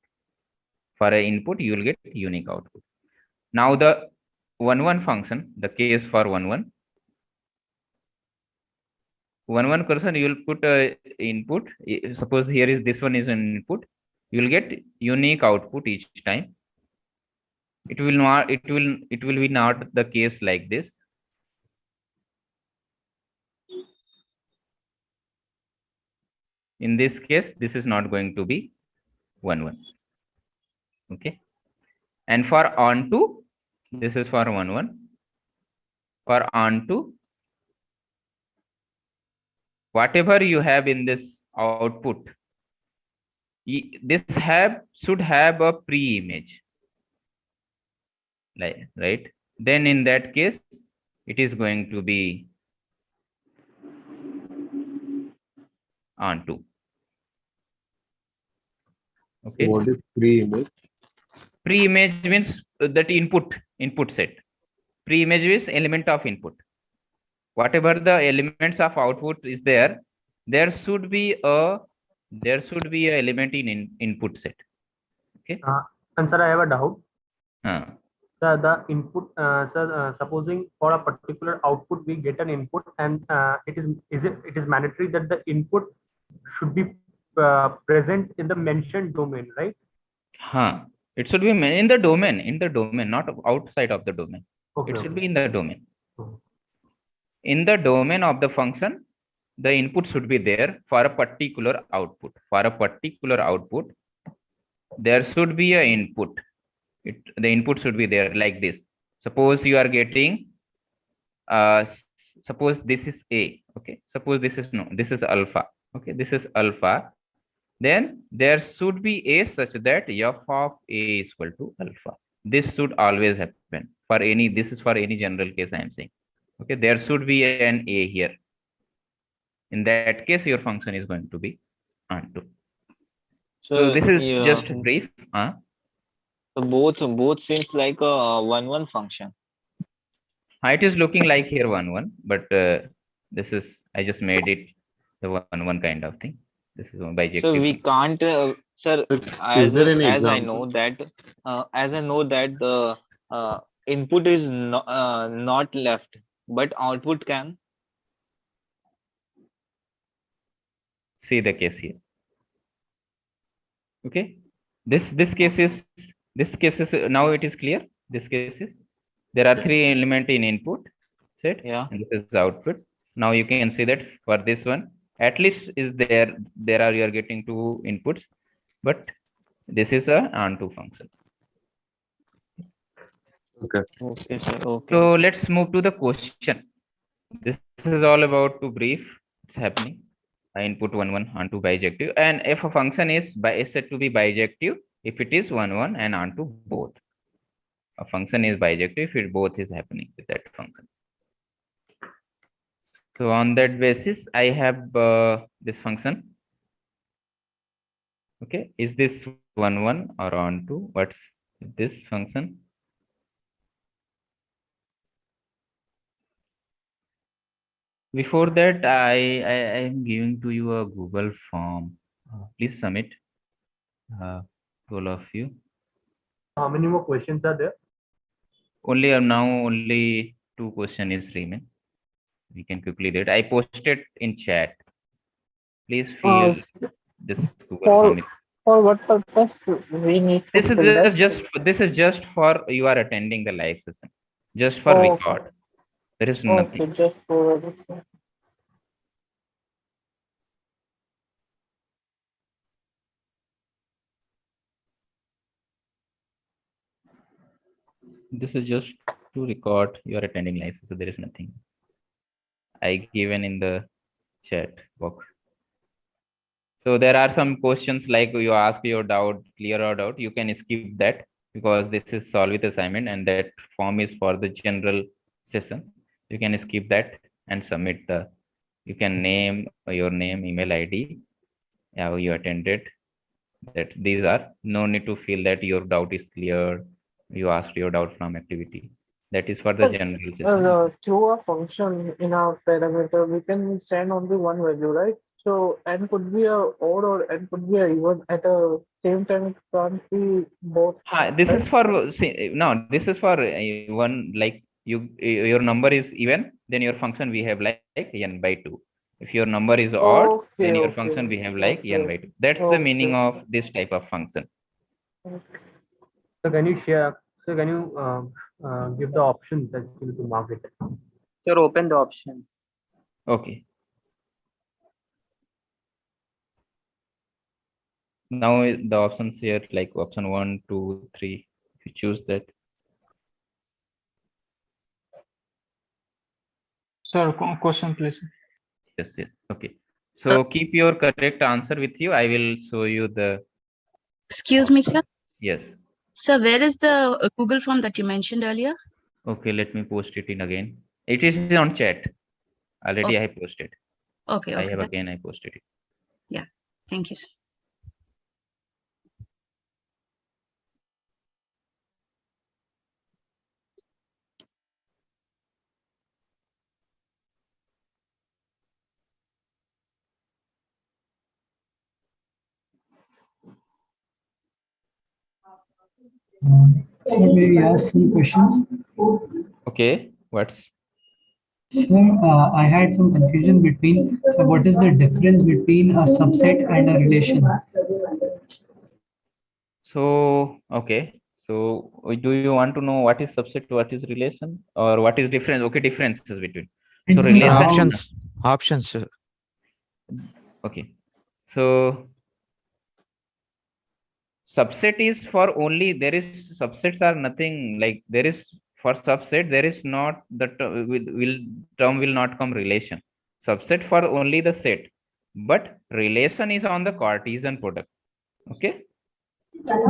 For an input, you will get unique output. Now the 1 function, the case for 1 person, you will put a input. Suppose here is this one is an input. You will get unique output each time. It will be not the case like this. In this case, this is not going to be 1 1. Okay. And for onto, this is for 1 1. For onto, whatever you have in this output, this should have a pre-image, right? Then in that case, it is going to be onto. Okay. What is pre-image? Pre-image means that input set. Pre-image is element of input. Whatever the elements of output is there, there should be a element in input set. Okay. And sir, I have a doubt. Uh. Sir, the input, supposing for a particular output we get an input, and it is mandatory that the input should be present in the mentioned domain, right? It should be in the domain, not outside of the domain. Okay, it should okay. be in the domain. In the domain of the function, the input should be there for a particular output. For a particular output, there should be an input. The input should be there like this. Suppose you are getting, suppose this is A. Okay. Suppose this is alpha. Okay. This is alpha. Then there should be A such that f of A is equal to alpha. This should always happen for any, this is for any general case I am saying. Okay, there should be an A here. In that case, your function is going to be onto. So this is just brief. So both seems like a 1 1 function. It is looking like here 1 1, but this is, I just made it the 1 1 kind of thing. This is bijective. So we can't, sir. As I know that the input is not left, but output can. See the case here. Okay, this case is now it is clear. This case is, there are 3 elements in input set. Yeah. And this is the output. Now you can see that for this one, at least is there you are getting 2 inputs, but this is a onto function. Okay, sir. Okay. So let's move to the question. This is all about to brief. It's happening. I input 1 1 onto bijective, and if a function is said to be bijective, if it is 1 1 and onto both. A function is bijective if it both is happening with that function. So on that basis, I have this function. Okay, is this 1 1 or onto? What's this function? Before that, I am giving to you a Google form. Please submit, all of you. How many more questions are there? Only 2 questions remain. We can quickly do it. I posted in chat. Please fill this Google form. For what purpose we need to fill that? This is just for you are attending the live session. Just for record. There is nothing. Okay, just for This is just to record you are attending live session. So there is nothing. I given in the chat box. So there are some questions like you ask your doubt, clear or doubt. You can skip that because this is solve with assignment and that form is for the general session. You can skip that and submit you can name your name, email ID, how you attended. That these are no need to feel that your doubt is clear. You asked your doubt from activity. That is for the general session. Through a function in our parameter, we can send only one value, right? So n could be a odd or n could be a even at the same time. It can't be both. This is for this is for one, like your number is even, then your function we have like n by 2. If your number is odd, then your Okay. function behave like n by 2. That's the Okay. meaning of this type of function. So can you share? So can you give the options actually to mark it? Sir, open the option. Okay. Now the options here like option 1, 2, 3. If you choose that. Sir, question please. Yes, yes. Okay. So keep your correct answer with you. I will show you the. Excuse me, sir. Yes. Sir, where is the Google form that you mentioned earlier? Okay, let me post it in again. It is on chat. Already I have posted. Okay, I okay. have again I posted it. Yeah. Thank you, sir. Sir, may we ask some questions? Okay, what's? Sir, I had some confusion between, so what is the difference between a subset and a relation? So, okay. So, do you want to know what is subset, what is relation, or what is difference? Okay, differences between. So, relation. Options, sir. Okay. So, subset is for only, there is subsets are nothing like there is for subset, there is not the term will not come relation. Subset for only the set, but relation is on the Cartesian product. Okay.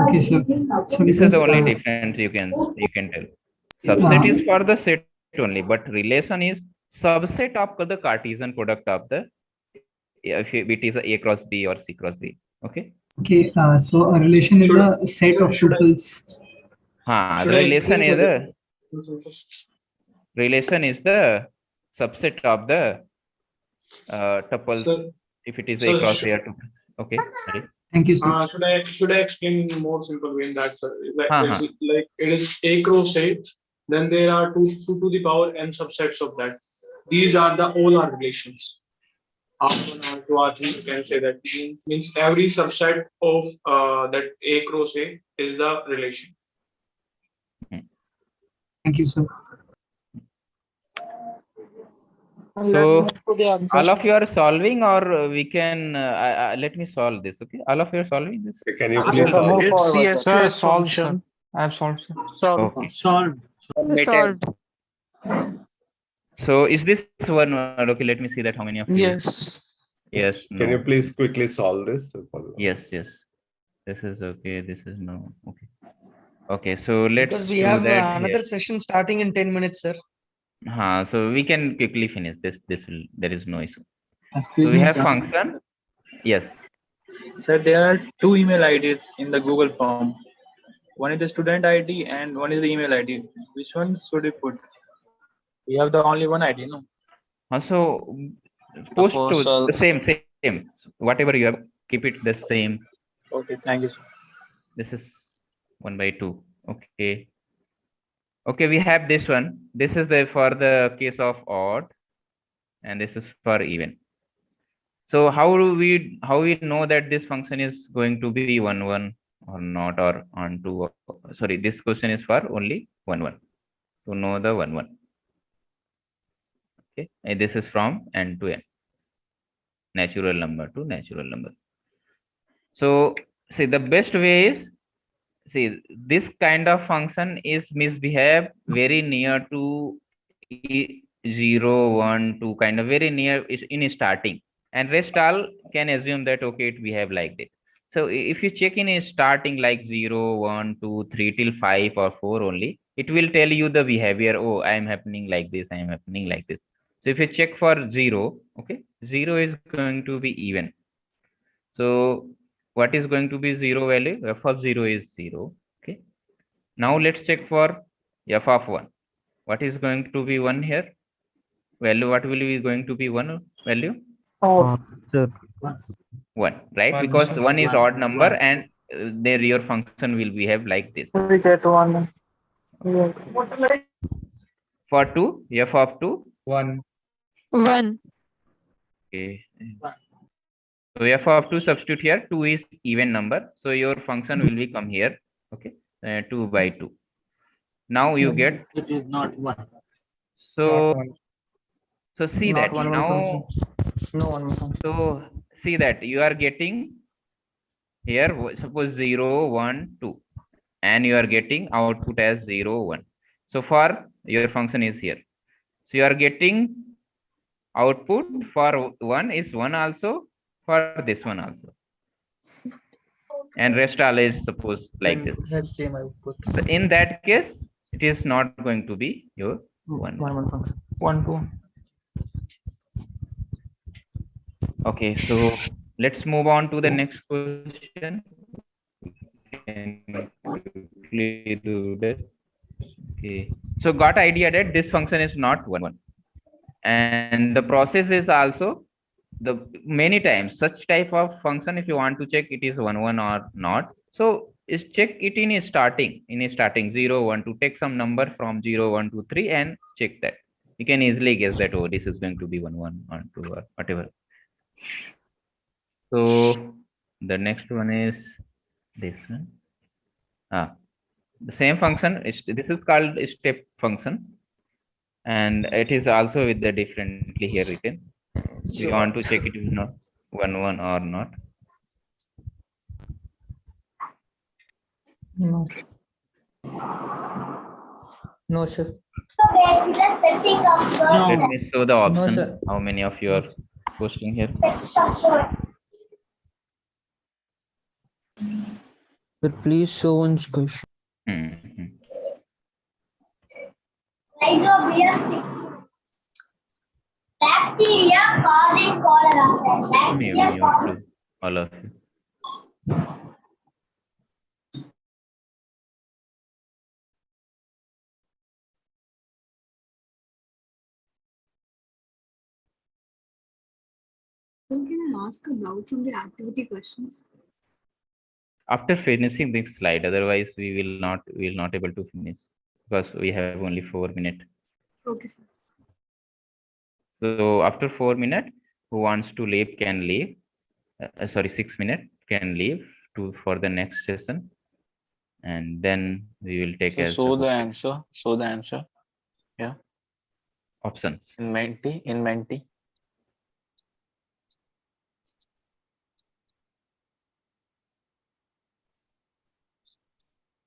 Okay, sir. So This is the only difference you can tell. Subset is for the set only, but relation is subset of the Cartesian product of the, if it is a cross B or C cross B. Okay. Okay, so a relation is a set of tuples. Relation is the subset of the tuples. Sir, if it is a cross A or tuple. Okay. Right. Thank you, sir. Should I explain in more simple way in that, sir? It's like it is A cross A, then there are two to the power n subsets of that. These are the all are relations. R1, R2, R3, you can say that means every subset of that A cross A is the relation. Thank you, sir. So all of you are solving, or we can let me solve this. Okay, all of you are solving this. Can you please solve it? Sir, solved, sir. I have solved, sir. Okay. Solved. Solved. So is this one word? Okay, let me see that how many of you. Yes. Yes. Can you please quickly solve this? Yes. Yes. This is okay. This is no. Okay. Okay. So let's Because we do have that another session starting in 10 minutes, sir. So we can quickly finish this. This will, there is no issue. Excuse So we me, have sir. function. Yes. Sir, there are two email IDs in the Google form. One is the student ID and one is the email ID. Which one should we put? We have the only one ID, no? Also, post to the same. Whatever you have, keep it the same. Okay, thank you, sir. This is 1/2. Okay. Okay, we have this one. This is the for the case of odd, and this is for even. So how we know that this function is going to be 1, 1 or not, or on 2? Sorry, this question is for only 1, 1. To know the 1, 1. Okay, and this is from n to n, natural number to natural number. So see, the best way is, see, this kind of function is misbehave very near to 0, 1, 2, kind of very near is in starting, and rest all can assume that okay, it behave like that. So if you check in a starting like 0, 1, 2, 3 till 5 or 4 only, it will tell you the behavior. Oh, I am happening like this, I am happening like this. So if you check for 0, okay, 0 is going to be even. So what is going to be 0 value? F of 0 is 0. Okay. Now let's check for f of 1. What is going to be 1 here? Value, what will be going to be 1 value? 1, right? Because 1 is odd number, and there your function will behave like this. We get one. For 2, f of 2? 1. 1. Okay. So f of 2, substitute here. 2 is even number. So your function will be come here. Okay. 2 by 2. Now you get. It is not 1. So see Not that one now. function. No one function. So see that you are getting here, suppose 0, 1, 2, and you are getting output as 0, 1. So far your function is here. So you are getting output for 1 is 1 also, for this one also, and rest all is suppose like this. Have same output. So in that case, it is not going to be your 1. One function. 1, 2. Okay, so let's move on to the next question. Can quickly do that. Okay, so got idea that this function is not 1, and the process is also the many times such type of function. If you want to check it is 1, 1 or not, so is check it in a starting 0, 1 to take some number from 0, 1 to 3 and check that. You can easily guess that, oh, this is going to be 1, 1 or 2 or whatever. So the next one is this one. The same function this is called step function, and it is also with the differently here written. You want to check it is not 1, 1 or not. No. No, sir. Let me show the option. sir. How many of you are posting here? But please show one question. Bacteria causing cholera. Maybe you want to, all of you. So can I ask a doubt from the activity questions? After finishing this slide, otherwise we will not able to finish because we have only 4 minutes. Okay, sir. So after 4 minutes, who wants to leave can leave. Sorry, 6 minutes can leave for the next session, and then we will take as So the answer. Yeah. Options. In Menti.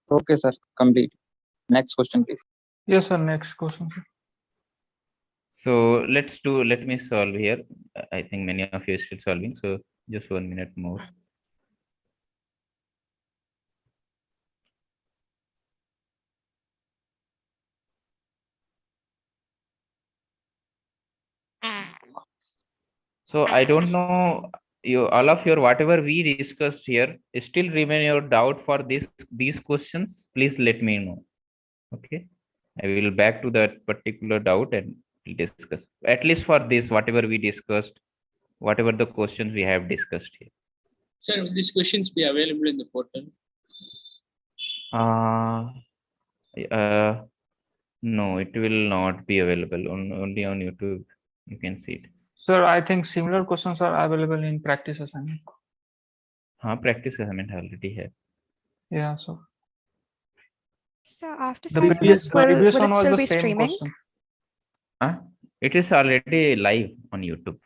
Okay, sir. Complete. Next question, please. Yes, sir. Next question. So let me solve here. I think many of you are still solving. So just 1 minute more. So I don't know, all of your whatever we discussed here still remain your doubt for these questions. Please let me know. Okay, I will back to that particular doubt and we'll discuss. At least for this, whatever we discussed, whatever the questions we have discussed here. Sir, will these questions be available in the portal? No, it will not be available only on YouTube. You can see it. Sir, I think similar questions are available in practice assignment. Practice assignment already have. Yeah, so. So after The 5 minutes, will previous it one was still the be same streaming? question. It is already live on YouTube.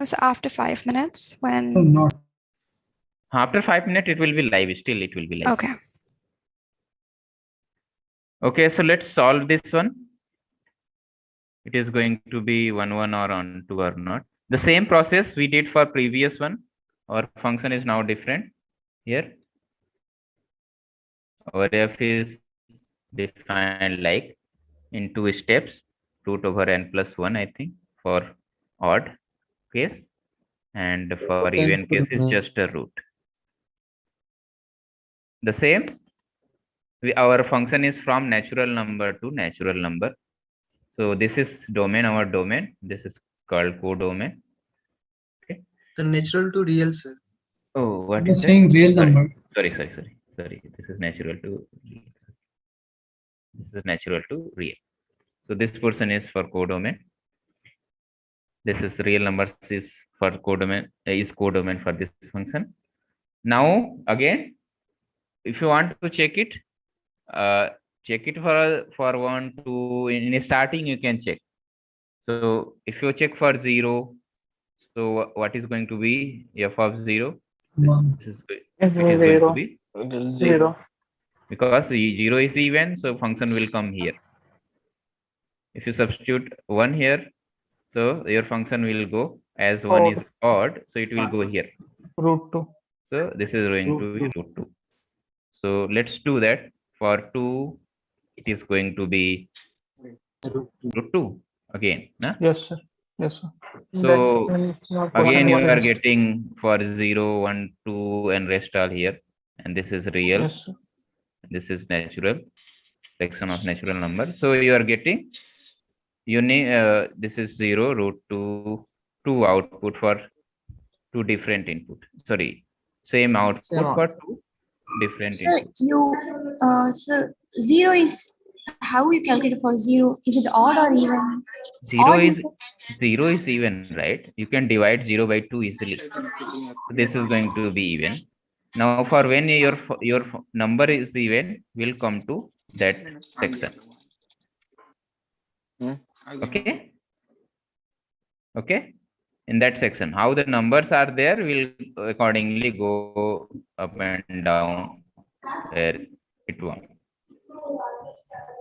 So after 5 minutes, when Not. After 5 minutes, it will be live. Still, it will be live. okay. Okay, so let's solve this one. It is going to be 1, 1 or on 2 or not. The same process we did for previous one. Our function is now different here. Our f is defined like in 2 steps, root over n plus 1, I think, for odd case, and for even case it's just a root. The same, our function is from natural number to natural number. So this is domain, our domain. This is called codomain. Okay. The natural to real, sir. Oh, what You're is saying that? real number. Sorry. This is natural to real. This is natural to real. So this portion is for codomain. This is real numbers is for codomain, is codomain for this function. Now again, if you want to check it for 1, 2 in starting you can check. So if you check for 0, so what is going to be f of 0? This is, it is going to be 0. because 0 is even, so function will come here. If you substitute 1 here, so your function will go as 1 is odd, so it will go here. √2. So this is going to be √2. So let's do that. For 2, it is going to be √2 again. Nah? Yes, sir. Yes, sir. So again, you are finished. getting for 0, 1, 2, and rest all here. And this is real. Yes, sir. This is natural. Section of natural number. So you are getting this is 0, √2, 2 output for 2 different input. Sorry, same output for 2 different Sir, input. sir, 0 is how you calculate for 0? Is it odd or even? 0 is even, right? You can divide 0 by 2 easily. This is going to be even. Now for when your number is even, we'll come to that section. Okay. Okay. In that section, how the numbers are there will accordingly go up and down where it won't.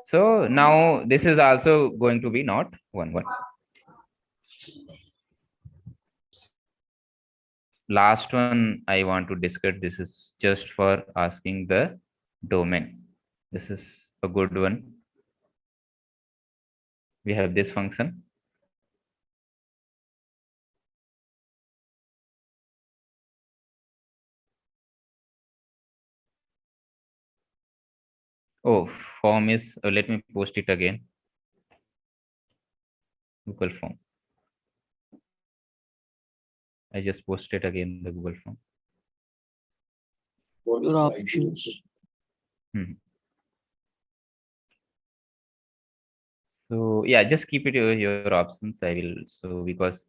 So now this is also going to be not 1, 1. Last one I want to discuss. This is just for asking the domain. This is a good one. We have this function. Oh, form is, let me post it again. Google form. I just posted again the Google form. Your options. So yeah, just keep it your options. I will, so because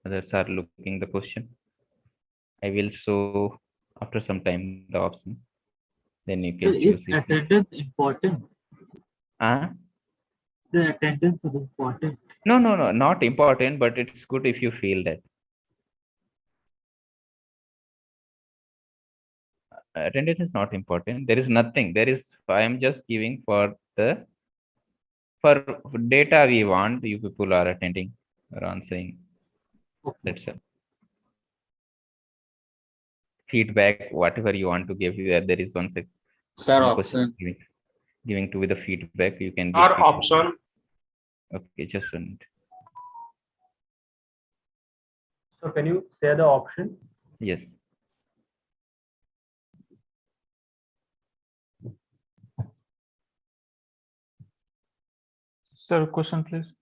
others are looking the question, I will show after some time the option. Then you can choose. Is attendance important? The attendance is important. No, not important, but it's good if you feel that. Attendance is not important. There is nothing. There is, I am just giving for data we want, you people are attending or answering. That's it. Feedback, whatever you want to give, there is one second. Sir, option. Giving to the feedback, you can give Our feedback. option. Okay, just a minute. So can you say the option? Yes. Sir, question, please.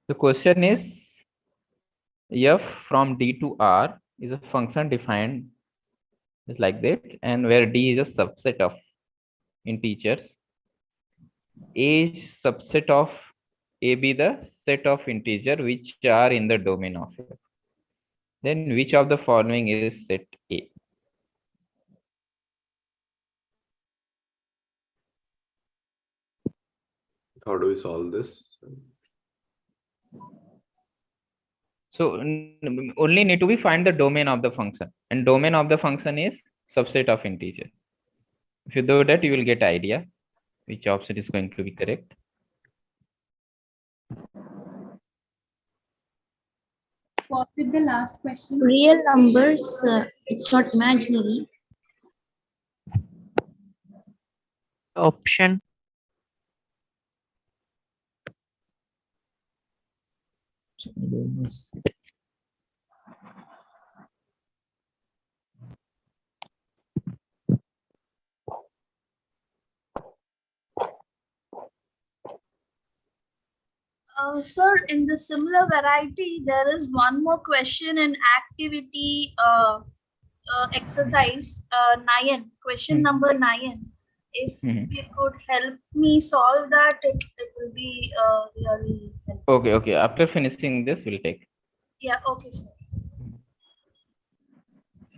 The question is, f from D to R is a function defined is like that, and where D is a subset of integers. A is subset of A be the set of integer which are in the domain of F. Then which of the following is set A? How do we solve this? So only need to be find the domain of the function, and domain of the function is subset of integer. If you do that, you will get idea which option is going to be correct. What is the last question? Real numbers, it's not imaginary. Option. Sir, in the similar variety, there is one more question in activity exercise 9, question number 9. If you could help me solve that, it will be really helpful. Okay. After finishing this, we'll take. Yeah, okay, sir.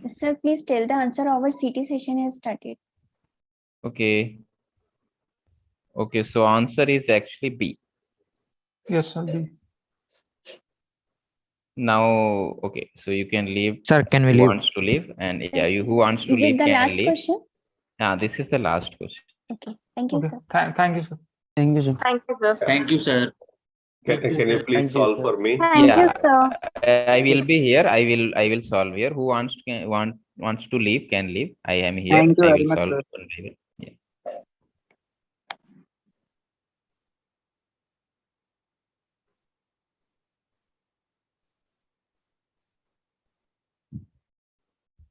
Sir, please tell the answer. Our CT session has started. Okay. Okay, so answer is actually B. Yes, sir. B. Now, okay, so you can leave. Sir, can we who leave? wants to leave, and yeah, you who wants to Is leave it the can last leave. question? Yeah, this is the last question. Okay. Thank you, Okay. sir. Thank you, sir. Thank you, sir. Thank you, sir. Thank you, sir. Can you please solve for me? Yeah, I will be here. I will solve here. Who wants to leave can leave. I am here. Thank you I very will much, solve. sir. Yeah.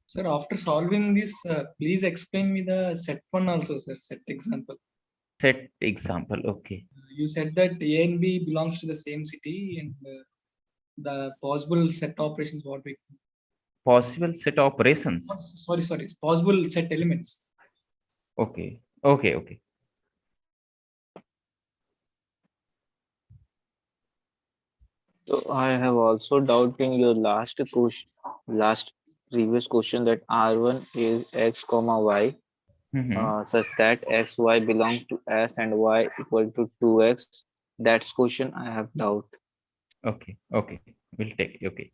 Sir, after solving this, please explain me the set one also, sir. Set example. Set example. Okay. You said that A and B belongs to the same city, and the possible set operations what we. Possible set operations. Sorry. Possible set elements. Okay. Okay. So I have also doubt in your last previous question that R1 is X comma Y, such that X, Y belong to S and Y equal to 2X. That's question I have doubt. Okay. We'll take. Okay.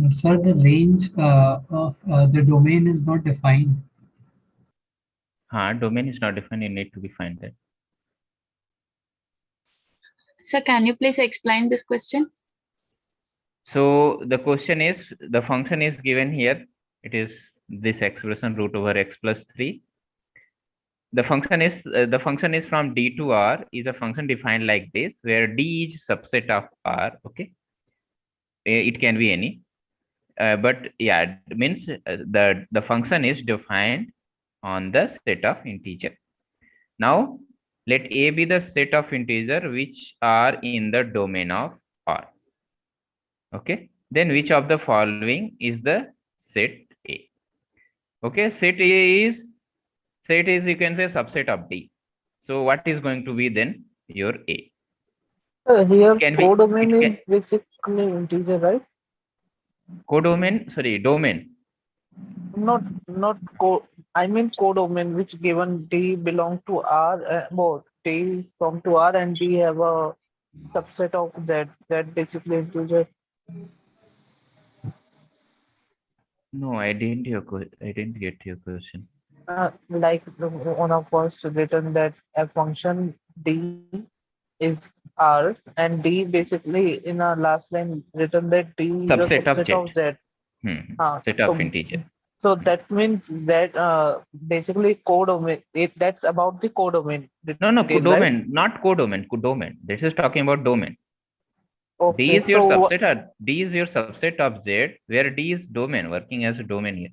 Sir, the range of the domain is not defined. Domain is not defined. You need to define that. Sir, can you please explain this question? So the question is, the function is given here. It is this expression root over x plus 3. The function is from D to R is a function defined like this, where D is subset of R. Okay, it can be any, but yeah, it means the function is defined on the set of integer. Now let A be the set of integer which are in the domain of R. Okay, then which of the following is the set A? Okay, set is you can say subset of D. So what is going to be then your A? Here Can codomain is basically integer, right? Codomain, sorry, domain. Not I mean codomain, which given D belong to R, both D belong to R and D have a subset of Z. That basically integer. No, I didn't get your question. Like on our first written that a function D is R and D basically in our last line written that D is a Subset of subset Z. of Z. Set of integer. So that means that basically codomain. That's about the codomain. No, detail, codomain, right? not codomain. Codomain. This is talking about domain. Okay, D is your so subset. D is your subset of Z, where D is domain, working as a domain here.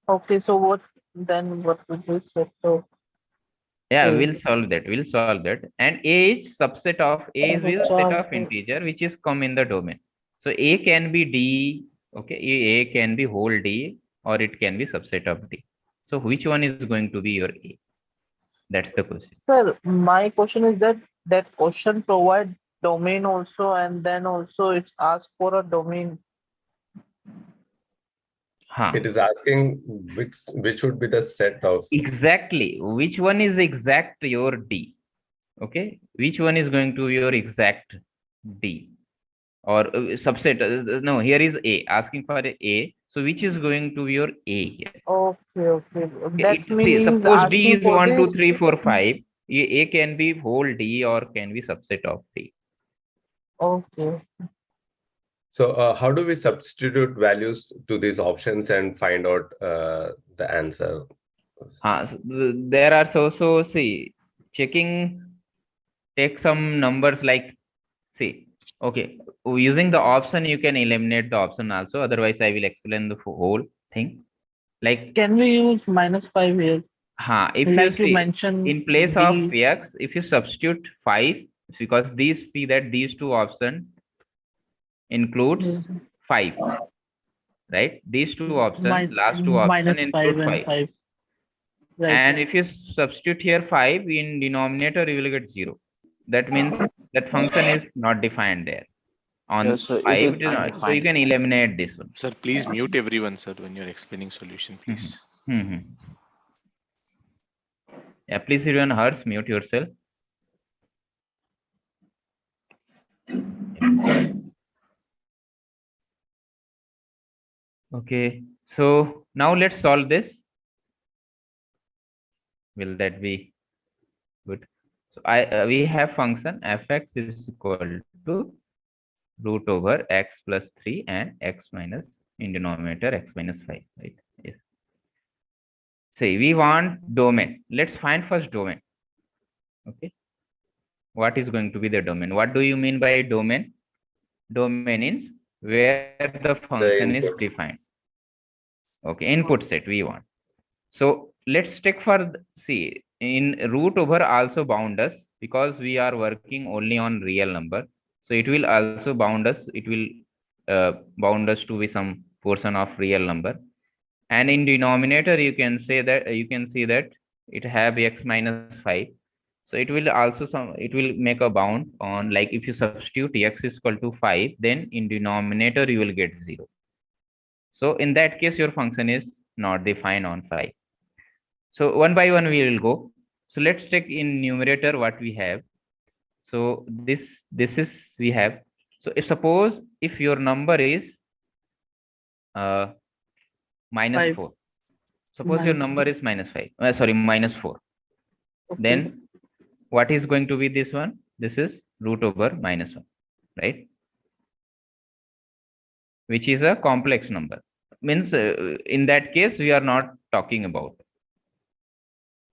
okay, so what will be set? So Yeah, A. we'll solve that. And A is subset of A is a set of integer which is come in the domain. So A can be D. Okay, A can be whole D, or it can be subset of D. So which one is going to be your A? That's the question. Sir, my question is that question provide domain also, and then also it's asked for a domain. It is asking which would be the set of. Exactly. Which one is exact your D? Okay. Which one is going to be your exact D? Or subset? No, here is A. Asking for A. So which is going to be your A here? Okay. That means suppose D asking is for 1, 2, this. 3, 4, 5. A can be whole D or can be subset of D. Okay. So how do we substitute values to these options and find out the answer? So there are also checking take some numbers like, see, okay, using the option, you can eliminate the option also. Otherwise, I will explain the whole thing. Like, can we use -5 here? if you Like you see, mentioned, in place of B. x, if you substitute 5, because these, see that these two option includes 5, right? These two options, last two option -5 include and 5. 5. Right. And if you substitute here 5 in denominator, you will get 0. That means that function is not defined there. On Yes, sir, it 5, is it is not. So you undefined. can eliminate this one. Sir, please mute everyone, sir, when you're explaining solution, please. Yeah, please, everyone, Hers, mute yourself. Okay, so now let's solve this. Will that be good? So we have function fx is equal to root over x plus 3 and x minus, in denominator, x minus 5, right? Yes. Say we want domain. Let's find first domain. Okay. What is going to be the domain? What do you mean by domain? Domain is where the function is defined. Okay, input set we want. So let's take for, see, in root over also bound us, because we are working only on real number. So it will also bound us. It will bound us to be some portion of real number. And in denominator, you can say that, you can see that it have x minus 5. So it will also it will make a bound on, like, if you substitute x is equal to 5, then in denominator you will get 0. So in that case, your function is not defined on 5. So one by one we will go. So let's take in numerator what we have. So this is we have. So if suppose if your number is minus 5. 4. Suppose your number is -5. Sorry, -4. Okay. Then what is going to be this one? This is root over -1, right? Which is a complex number. Means in that case, we are not talking about.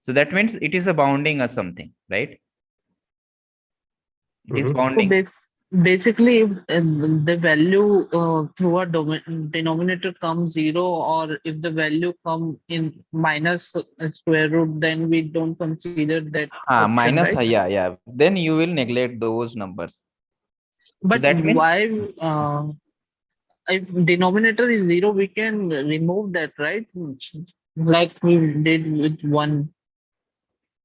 So that means it is a bounding or something, right? It is bounding. So basically, if the value through a denominator comes 0, or if the value come in minus square root, then we don't consider that option, Minus, right? yeah. Then you will neglect those numbers. But so that means, why? If denominator is 0, we can remove that, right? Like we did with 1.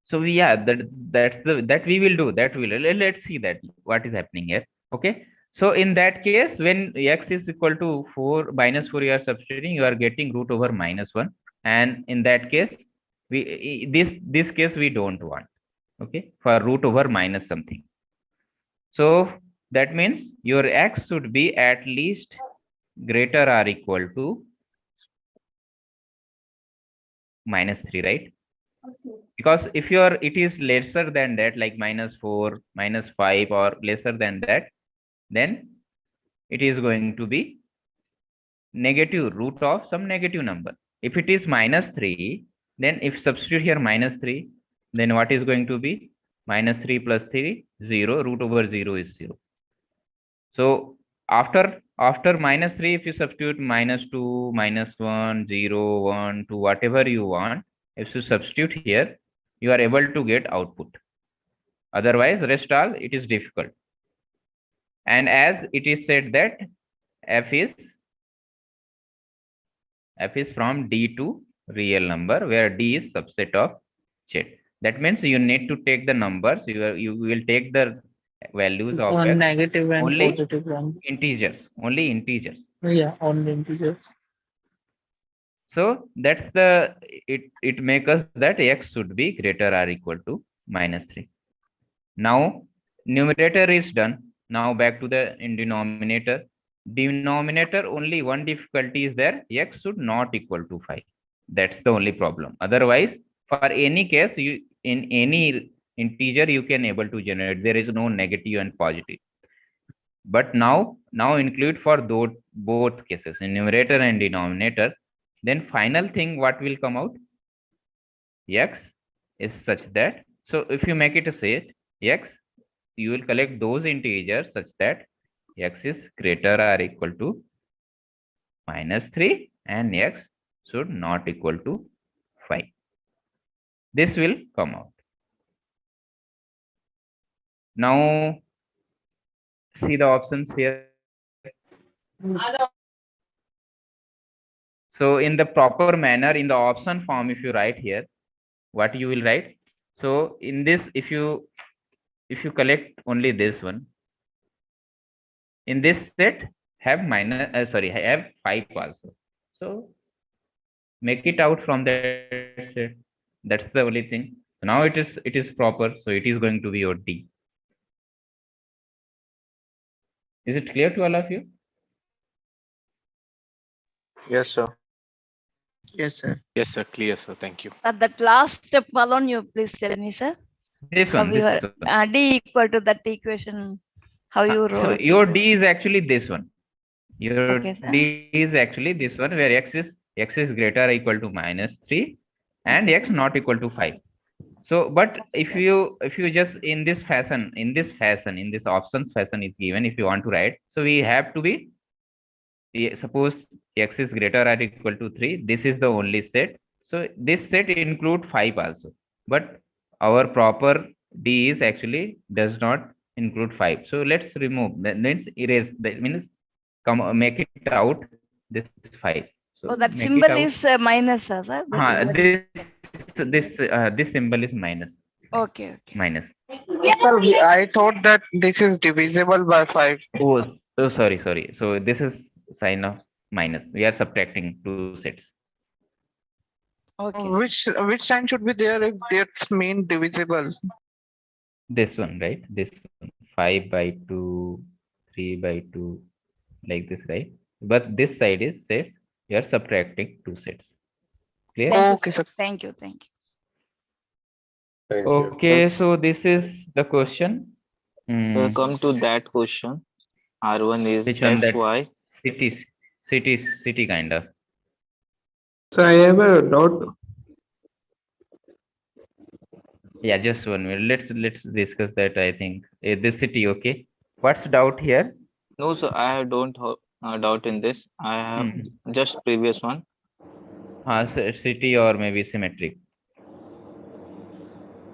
So that we will do. That will, let's see that what is happening here. Okay. So in that case, when x is equal to -4, you are substituting, you are getting root over -1, and in that case, we this case we don't want. Okay, for root over minus something. So that means your x should be at least greater or equal to -3, right? Okay. Because if it is lesser than that, like -4, -5, or lesser than that, then it is going to be negative root of some negative number. If it is -3, then if substitute here -3, then what is going to be? -3 plus 3, 0. Root over 0 is 0. So after -3, if you substitute -2, -1, 0, 1, 2, whatever you want, if you substitute here, you are able to get output. Otherwise, rest all, it is difficult. And as it is said that f is from D to real number, where D is subset of Z. That means you need to take the numbers. You will take the values of x, Negative and only positive ones. integers. Only integers. Yeah, only integers. So that's it makes us that x should be greater or equal to -3. Now numerator is done. Now back to the in denominator. Denominator, only one difficulty is there. X should not equal to 5. That's the only problem. Otherwise, for any case, you in any integer you can able to generate. There is no negative and positive. But now include for both cases, in numerator and denominator. Then final thing, what will come out? X is such that, so if you make it a set, x you will collect those integers such that x is greater or equal to -3 and x should not equal to 5. This will come out. Now see the options here. So in the proper manner, in the option form, if you write here, what you will write? So in this, if you collect only this one, in this set have have 5 also. So make it out from that set. That's the only thing. So now it is proper. So it is going to be your D. Is it clear to all of you? Yes, sir. Yes, sir. Yes, sir. Clear, sir. Thank you. At that last step, Malon, you please tell me, sir. This How one. you This are one. D equal to that equation. How you So wrote? your D is actually this one. Your Okay, sir. D is actually this one, where x is greater or equal to -3 and Okay, x not equal to 5. So but if you just in this options fashion is given, if you want to write, so we have to be, suppose x is greater or equal to 3, this is the only set. So this set include 5 also, but our proper D is actually does not include 5. So let's remove, that means erase, that means make it out this 5. So Oh, that make it symbol out. is minus, sir. That This symbol is minus. Okay, okay. Minus. Sir, I thought that this is divisible by 5. Oh, sorry. So this is sign of minus. We are subtracting 2 sets. Okay. Which sign should be there if that's mean divisible? This one, right? This one. 5 by 2, 3 by 2, like this, right? But this side is sets. You are subtracting 2 sets. Clear? Thank you, sir. Thank you. Thank you. Thank Okay, so this is the question. Come to that question. R1 is Which one? X, That Y. city kind of. So I have a doubt. Yeah, just 1 minute. Let's discuss that. I think this city. Okay, what's doubt here? No, sir, I don't have doubt in this. I have just previous one. City or maybe symmetric.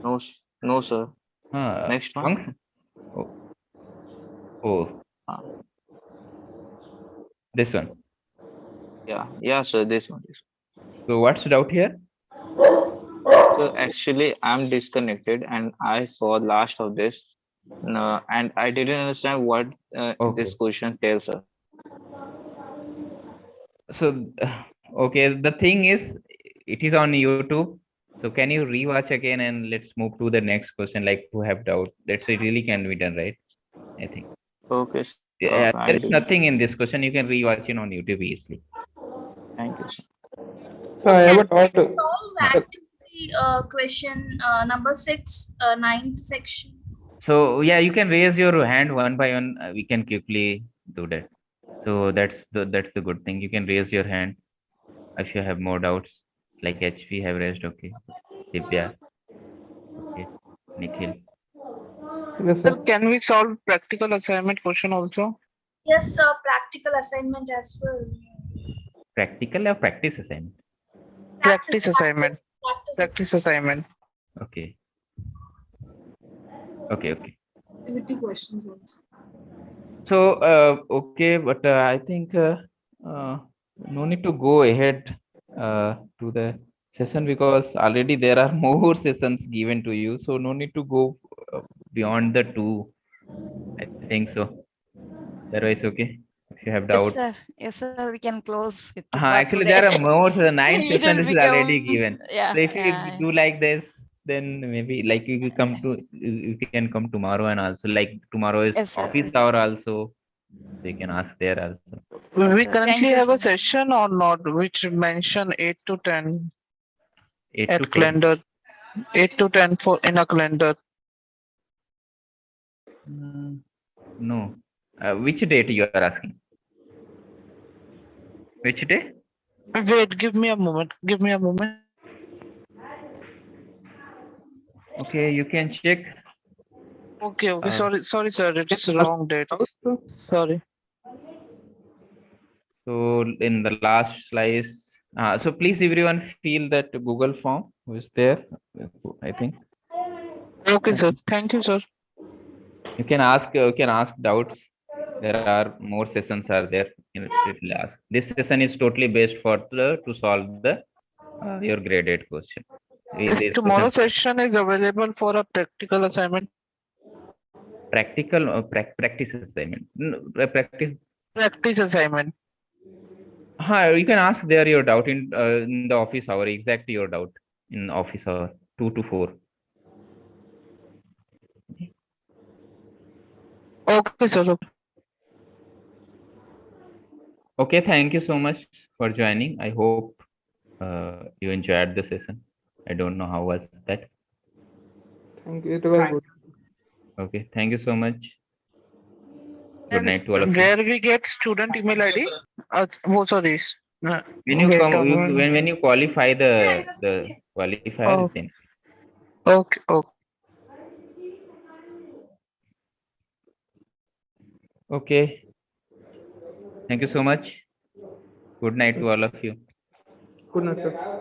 No, sir. Next one. Function. Oh. This one. Yeah, sir. This one. So what's doubt here? So actually, I'm disconnected, and I saw last of this, and I didn't understand what this question tells us. So okay, the thing is, it is on YouTube. So can you rewatch again and let's move to the next question, like who have doubt. That's it really can be done, right? I think. Okay. Yeah, I there is do. nothing in this question. You can rewatch it on YouTube easily. Thank you, sir. I have a doubt. Solve activity question number 6, 9th section. So yeah, you can raise your hand one by one. We can quickly do that. So that's the good thing. You can raise your hand if you have more doubts. Like HP have raised. Okay, Divya. Okay, Nikhil. Sir, can we solve practical assignment question also? Yes, sir. Practical assignment as well. Practical or practice assignment? Practice assignment. Practice assignment. Okay. Okay. Activity questions also. So okay, but I think no need to go ahead to the session because already there are more sessions given to you. So no need to go beyond the 2. I think so. Otherwise, okay. If you have doubts. Yes, sir. We can close it. Actually, there are more. The 9 It session will is already become, given. yeah, So if you do like this, then maybe like you can come tomorrow, and also like tomorrow is Yes, sir. office hour also. So you can ask there also. We sir. currently Thank you, have a sir. session or not, which mention 8 to 10 8 at to 10. calendar. 8 to 10 for in a calendar. No. Which date you are asking? Which day? Wait, give me a moment. Give me a moment. Okay, you can check. Okay, okay. Uh, Sorry, sir. It is wrong date. Sorry. So in the last slice, so please everyone fill that Google form who is there, I think. Okay, sir. Thank you, sir. You can ask doubts. There are more sessions are there in class. This session is totally based for to solve the your graded question. This Tomorrow session, session is available for a practical assignment. practical practice assignment. Practice. Practice assignment. You can ask there your doubt in the office hour. Exactly your doubt in office hour 2 to 4. Okay, sir. Okay. Okay, thank you so much for joining. I hope you enjoyed the session. I don't know how was that. Thank you. It was good. Okay, thank you so much. Good night to all of you. Where we get student email ID? Sorry. When you Get come, on. when you qualify the qualifier, Oh. then Okay. Okay. okay. Thank you so much. Good night to all of you. Good night, sir.